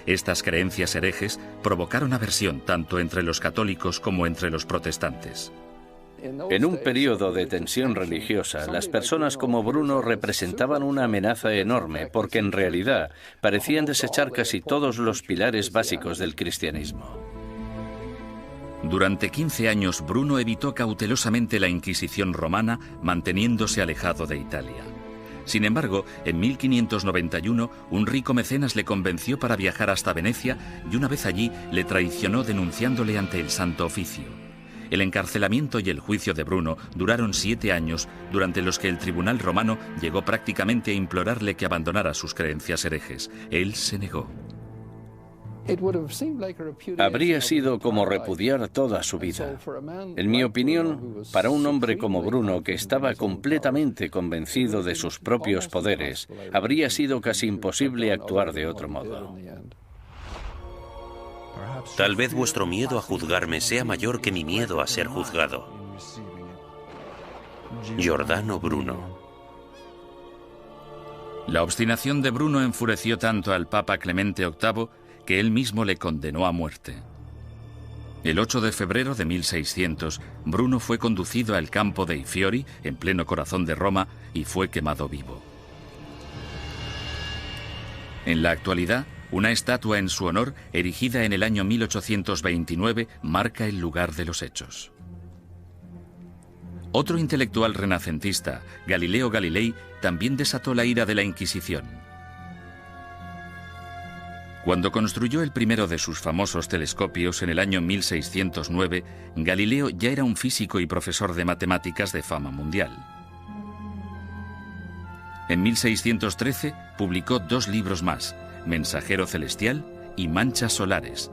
Estas creencias herejes provocaron aversión tanto entre los católicos como entre los protestantes. En un periodo de tensión religiosa, las personas como Bruno representaban una amenaza enorme porque en realidad parecían desechar casi todos los pilares básicos del cristianismo. Durante 15 años, Bruno evitó cautelosamente la Inquisición romana, manteniéndose alejado de Italia. Sin embargo, en 1591, un rico mecenas le convenció para viajar hasta Venecia y una vez allí le traicionó denunciándole ante el Santo Oficio. El encarcelamiento y el juicio de Bruno duraron 7 años, durante los que el tribunal romano llegó prácticamente a implorarle que abandonara sus creencias herejes. Él se negó. Habría sido como repudiar toda su vida. En mi opinión, para un hombre como Bruno, que estaba completamente convencido de sus propios poderes, habría sido casi imposible actuar de otro modo. Tal vez vuestro miedo a juzgarme sea mayor que mi miedo a ser juzgado. Giordano Bruno. La obstinación de Bruno enfureció tanto al Papa Clemente VIII que él mismo le condenó a muerte. El 8 de febrero de 1600, Bruno fue conducido al campo dei Fiori, en pleno corazón de Roma, y fue quemado vivo. En la actualidad, una estatua en su honor, erigida en el año 1829, marca el lugar de los hechos. Otro intelectual renacentista, Galileo Galilei, también desató la ira de la Inquisición. Cuando construyó el primero de sus famosos telescopios en el año 1609, Galileo ya era un físico y profesor de matemáticas de fama mundial. En 1613 publicó 2 libros más, Mensajero Celestial y Manchas Solares,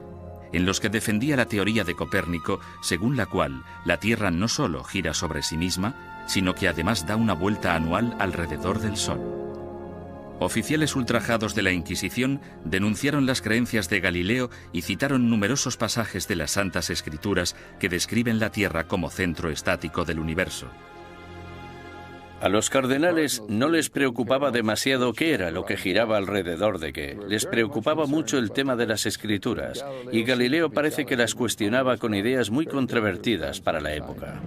en los que defendía la teoría de Copérnico, según la cual la Tierra no solo gira sobre sí misma, sino que además da una vuelta anual alrededor del Sol. Oficiales ultrajados de la Inquisición denunciaron las creencias de Galileo y citaron numerosos pasajes de las Santas Escrituras que describen la Tierra como centro estático del universo. A los cardenales no les preocupaba demasiado qué era lo que giraba alrededor de qué. Les preocupaba mucho el tema de las escrituras, y Galileo parece que las cuestionaba con ideas muy controvertidas para la época.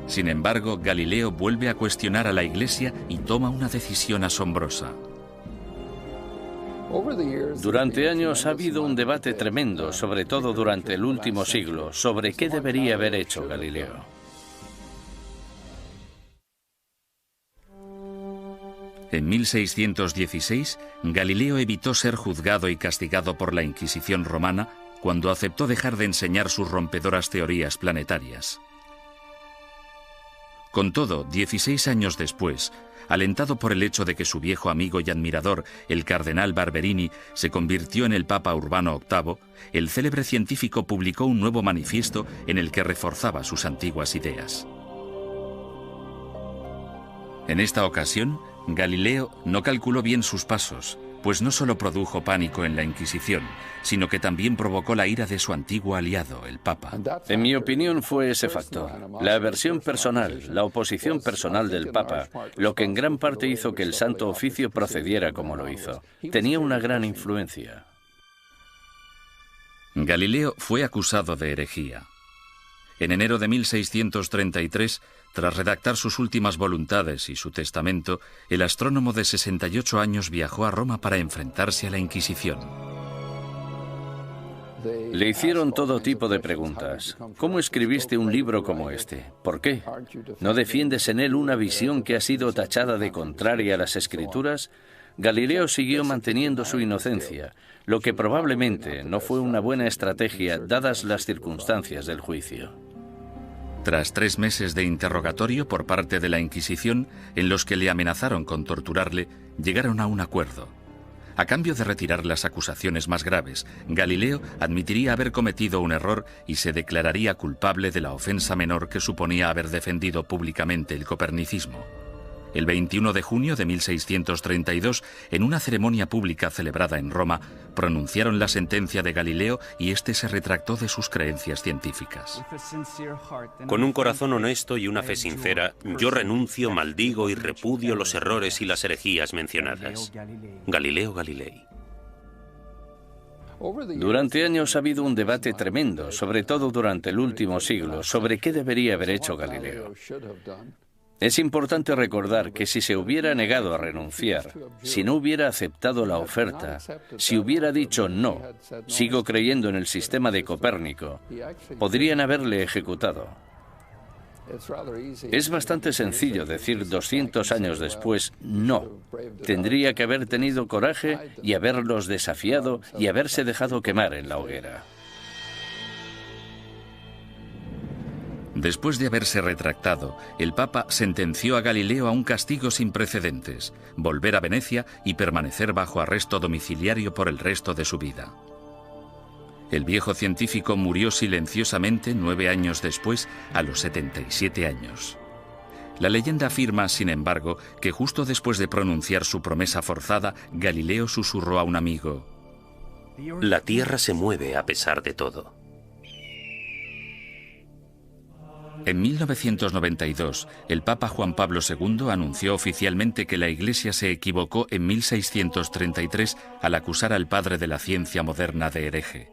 Sin embargo, Galileo vuelve a cuestionar a la Iglesia y toma una decisión asombrosa. Durante años ha habido un debate tremendo, sobre todo durante el último siglo, sobre qué debería haber hecho Galileo. En 1616, Galileo evitó ser juzgado y castigado por la Inquisición romana cuando aceptó dejar de enseñar sus rompedoras teorías planetarias. Con todo, 16 años después, alentado por el hecho de que su viejo amigo y admirador, el cardenal Barberini, se convirtió en el Papa Urbano VIII, el célebre científico publicó un nuevo manifiesto en el que reforzaba sus antiguas ideas. En esta ocasión, Galileo no calculó bien sus pasos, pues no solo produjo pánico en la Inquisición, sino que también provocó la ira de su antiguo aliado, el Papa. En mi opinión fue ese factor, la aversión personal, la oposición personal del Papa, lo que en gran parte hizo que el Santo Oficio procediera como lo hizo. Tenía una gran influencia. Galileo fue acusado de herejía. En enero de 1633, tras redactar sus últimas voluntades y su testamento, el astrónomo de 68 años viajó a Roma para enfrentarse a la Inquisición. Le hicieron todo tipo de preguntas. ¿Cómo escribiste un libro como este? ¿Por qué? ¿No defiendes en él una visión que ha sido tachada de contraria a las Escrituras? Galileo siguió manteniendo su inocencia, lo que probablemente no fue una buena estrategia dadas las circunstancias del juicio. Tras 3 meses de interrogatorio por parte de la Inquisición, en los que le amenazaron con torturarle, llegaron a un acuerdo. A cambio de retirar las acusaciones más graves, Galileo admitiría haber cometido un error y se declararía culpable de la ofensa menor que suponía haber defendido públicamente el copernicismo. El 21 de junio de 1632, en una ceremonia pública celebrada en Roma, pronunciaron la sentencia de Galileo y éste se retractó de sus creencias científicas. Con un corazón honesto y una fe sincera, yo renuncio, maldigo y repudio los errores y las herejías mencionadas. Galileo Galilei. Durante años ha habido un debate tremendo, sobre todo durante el último siglo, sobre qué debería haber hecho Galileo. Es importante recordar que si se hubiera negado a renunciar, si no hubiera aceptado la oferta, si hubiera dicho no, sigo creyendo en el sistema de Copérnico, podrían haberle ejecutado. Es bastante sencillo decir 200 años después no. Tendría que haber tenido coraje y haberlos desafiado y haberse dejado quemar en la hoguera. Después de haberse retractado, el Papa sentenció a Galileo a un castigo sin precedentes, volver a Venecia y permanecer bajo arresto domiciliario por el resto de su vida. El viejo científico murió silenciosamente 9 años después, a los 77 años. La leyenda afirma, sin embargo, que justo después de pronunciar su promesa forzada, Galileo susurró a un amigo: La Tierra se mueve a pesar de todo. En 1992, el Papa Juan Pablo II anunció oficialmente que la Iglesia se equivocó en 1633 al acusar al padre de la ciencia moderna de hereje.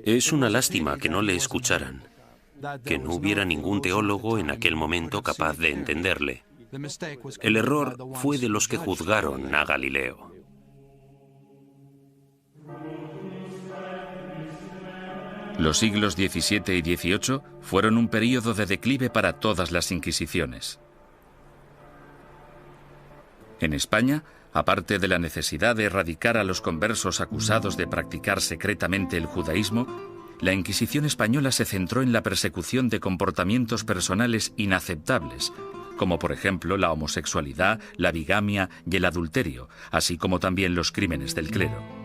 Es una lástima que no le escucharan, que no hubiera ningún teólogo en aquel momento capaz de entenderle. El error fue de los que juzgaron a Galileo. Los siglos XVII y XVIII fueron un período de declive para todas las inquisiciones. En España, aparte de la necesidad de erradicar a los conversos acusados de practicar secretamente el judaísmo, la Inquisición española se centró en la persecución de comportamientos personales inaceptables, como por ejemplo la homosexualidad, la bigamia y el adulterio, así como también los crímenes del clero.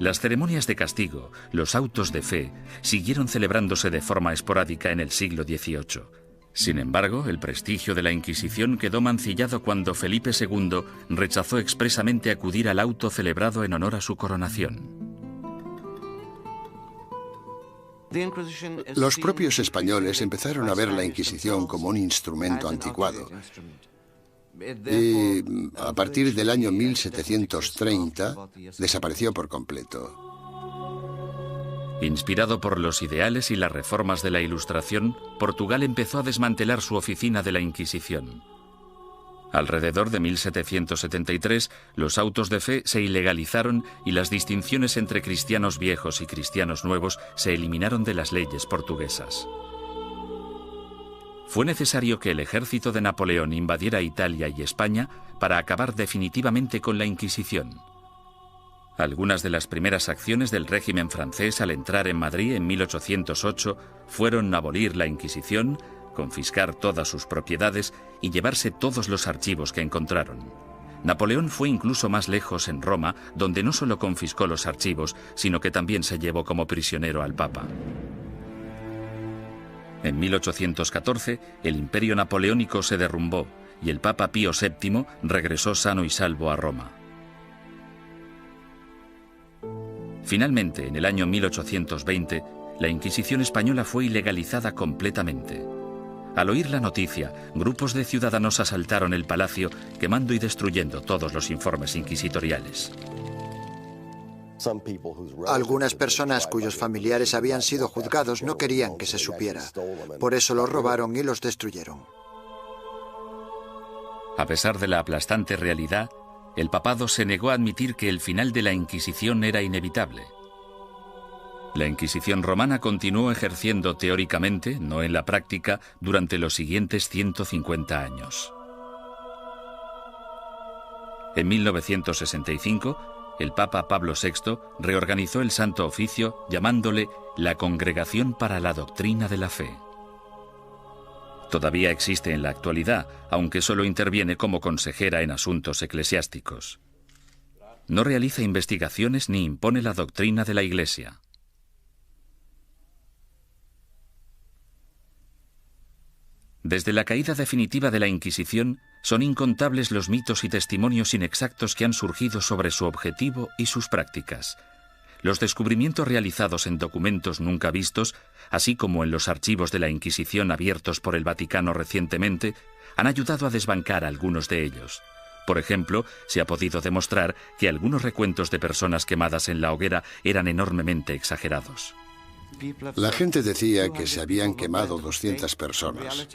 Las ceremonias de castigo, los autos de fe, siguieron celebrándose de forma esporádica en el siglo XVIII. Sin embargo, el prestigio de la Inquisición quedó mancillado cuando Felipe II rechazó expresamente acudir al auto celebrado en honor a su coronación. Los propios españoles empezaron a ver la Inquisición como un instrumento anticuado. Y a partir del año 1730 desapareció por completo. Inspirado por los ideales y las reformas de la Ilustración, Portugal empezó a desmantelar su oficina de la Inquisición. Alrededor de 1773, los autos de fe se ilegalizaron y las distinciones entre cristianos viejos y cristianos nuevos se eliminaron de las leyes portuguesas. Fue necesario que el ejército de Napoleón invadiera Italia y España para acabar definitivamente con la Inquisición. Algunas de las primeras acciones del régimen francés al entrar en Madrid en 1808 fueron abolir la Inquisición, confiscar todas sus propiedades y llevarse todos los archivos que encontraron. Napoleón fue incluso más lejos en Roma, donde no solo confiscó los archivos, sino que también se llevó como prisionero al Papa. En 1814, el imperio napoleónico se derrumbó y el Papa Pío VII regresó sano y salvo a Roma. Finalmente, en el año 1820, la Inquisición española fue ilegalizada completamente. Al oír la noticia, grupos de ciudadanos asaltaron el palacio, quemando y destruyendo todos los informes inquisitoriales. Algunas personas cuyos familiares habían sido juzgados no querían que se supiera. Por eso los robaron y los destruyeron. A pesar de la aplastante realidad, el papado se negó a admitir que el final de la Inquisición era inevitable. La Inquisición romana continuó ejerciendo teóricamente, no en la práctica, durante los siguientes 150 años. En 1965, el Papa Pablo VI reorganizó el Santo Oficio llamándole la Congregación para la Doctrina de la Fe. Todavía existe en la actualidad, aunque solo interviene como consejera en asuntos eclesiásticos. No realiza investigaciones ni impone la doctrina de la Iglesia. Desde la caída definitiva de la Inquisición, son incontables los mitos y testimonios inexactos que han surgido sobre su objetivo y sus prácticas. Los descubrimientos realizados en documentos nunca vistos, así como en los archivos de la Inquisición abiertos por el Vaticano recientemente, han ayudado a desbancar algunos de ellos. Por ejemplo, se ha podido demostrar que algunos recuentos de personas quemadas en la hoguera eran enormemente exagerados. La gente decía que se habían quemado 200 personas.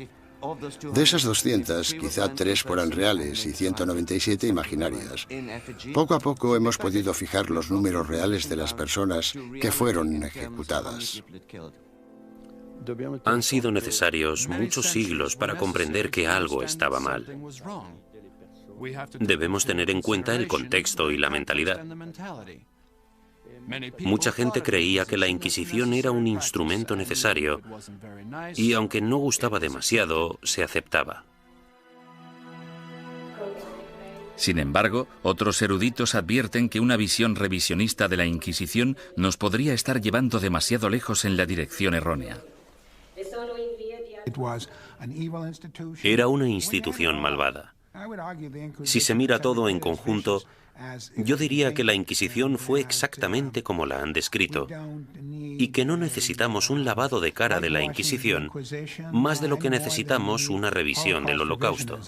De esas 200, quizá 3 fueran reales y 197 imaginarias. Poco a poco hemos podido fijar los números reales de las personas que fueron ejecutadas. Han sido necesarios muchos siglos para comprender que algo estaba mal. Debemos tener en cuenta el contexto y la mentalidad. Mucha gente creía que la Inquisición era un instrumento necesario y, aunque no gustaba demasiado, se aceptaba. Sin embargo, otros eruditos advierten que una visión revisionista de la Inquisición nos podría estar llevando demasiado lejos en la dirección errónea. Era una institución malvada. Si se mira todo en conjunto, yo diría que la Inquisición fue exactamente como la han descrito y que no necesitamos un lavado de cara de la Inquisición más de lo que necesitamos una revisión del Holocausto.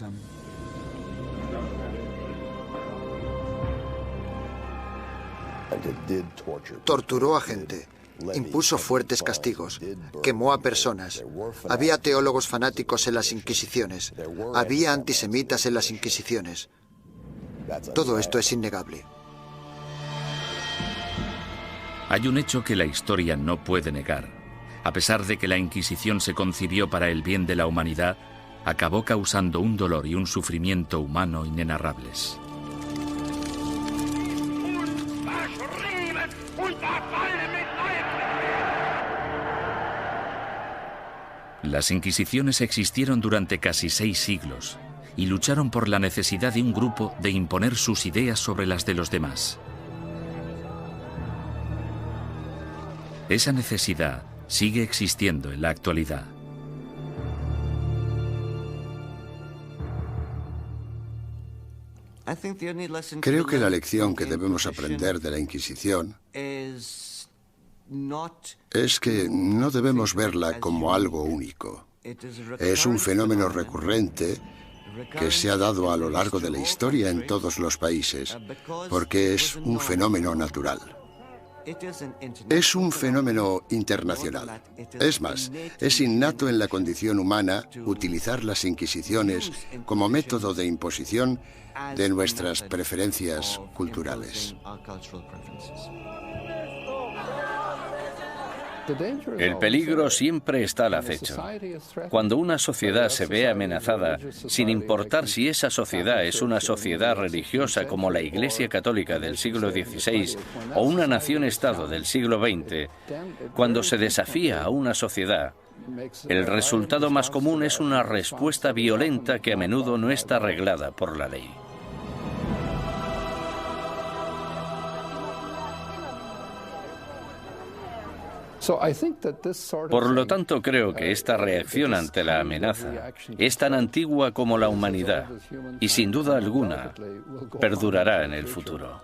Torturó a gente, impuso fuertes castigos, quemó a personas. Había teólogos fanáticos en las Inquisiciones, había antisemitas en las Inquisiciones. Todo esto es innegable. Hay un hecho que la historia no puede negar. A pesar de que la Inquisición se concibió para el bien de la humanidad, acabó causando un dolor y un sufrimiento humano inenarrables. Las Inquisiciones existieron durante casi 6 siglos y lucharon por la necesidad de un grupo de imponer sus ideas sobre las de los demás. Esa necesidad sigue existiendo en la actualidad. Creo que la lección que debemos aprender de la Inquisición es que no debemos verla como algo único. Es un fenómeno recurrente que se ha dado a lo largo de la historia en todos los países, porque es un fenómeno natural. Es un fenómeno internacional. Es más, es innato en la condición humana utilizar las inquisiciones como método de imposición de nuestras preferencias culturales. El peligro siempre está al acecho. Cuando una sociedad se ve amenazada, sin importar si esa sociedad es una sociedad religiosa como la Iglesia Católica del siglo XVI o una nación-estado del siglo XX, cuando se desafía a una sociedad, el resultado más común es una respuesta violenta que a menudo no está reglada por la ley. Por lo tanto, creo que esta reacción ante la amenaza es tan antigua como la humanidad y, sin duda alguna, perdurará en el futuro.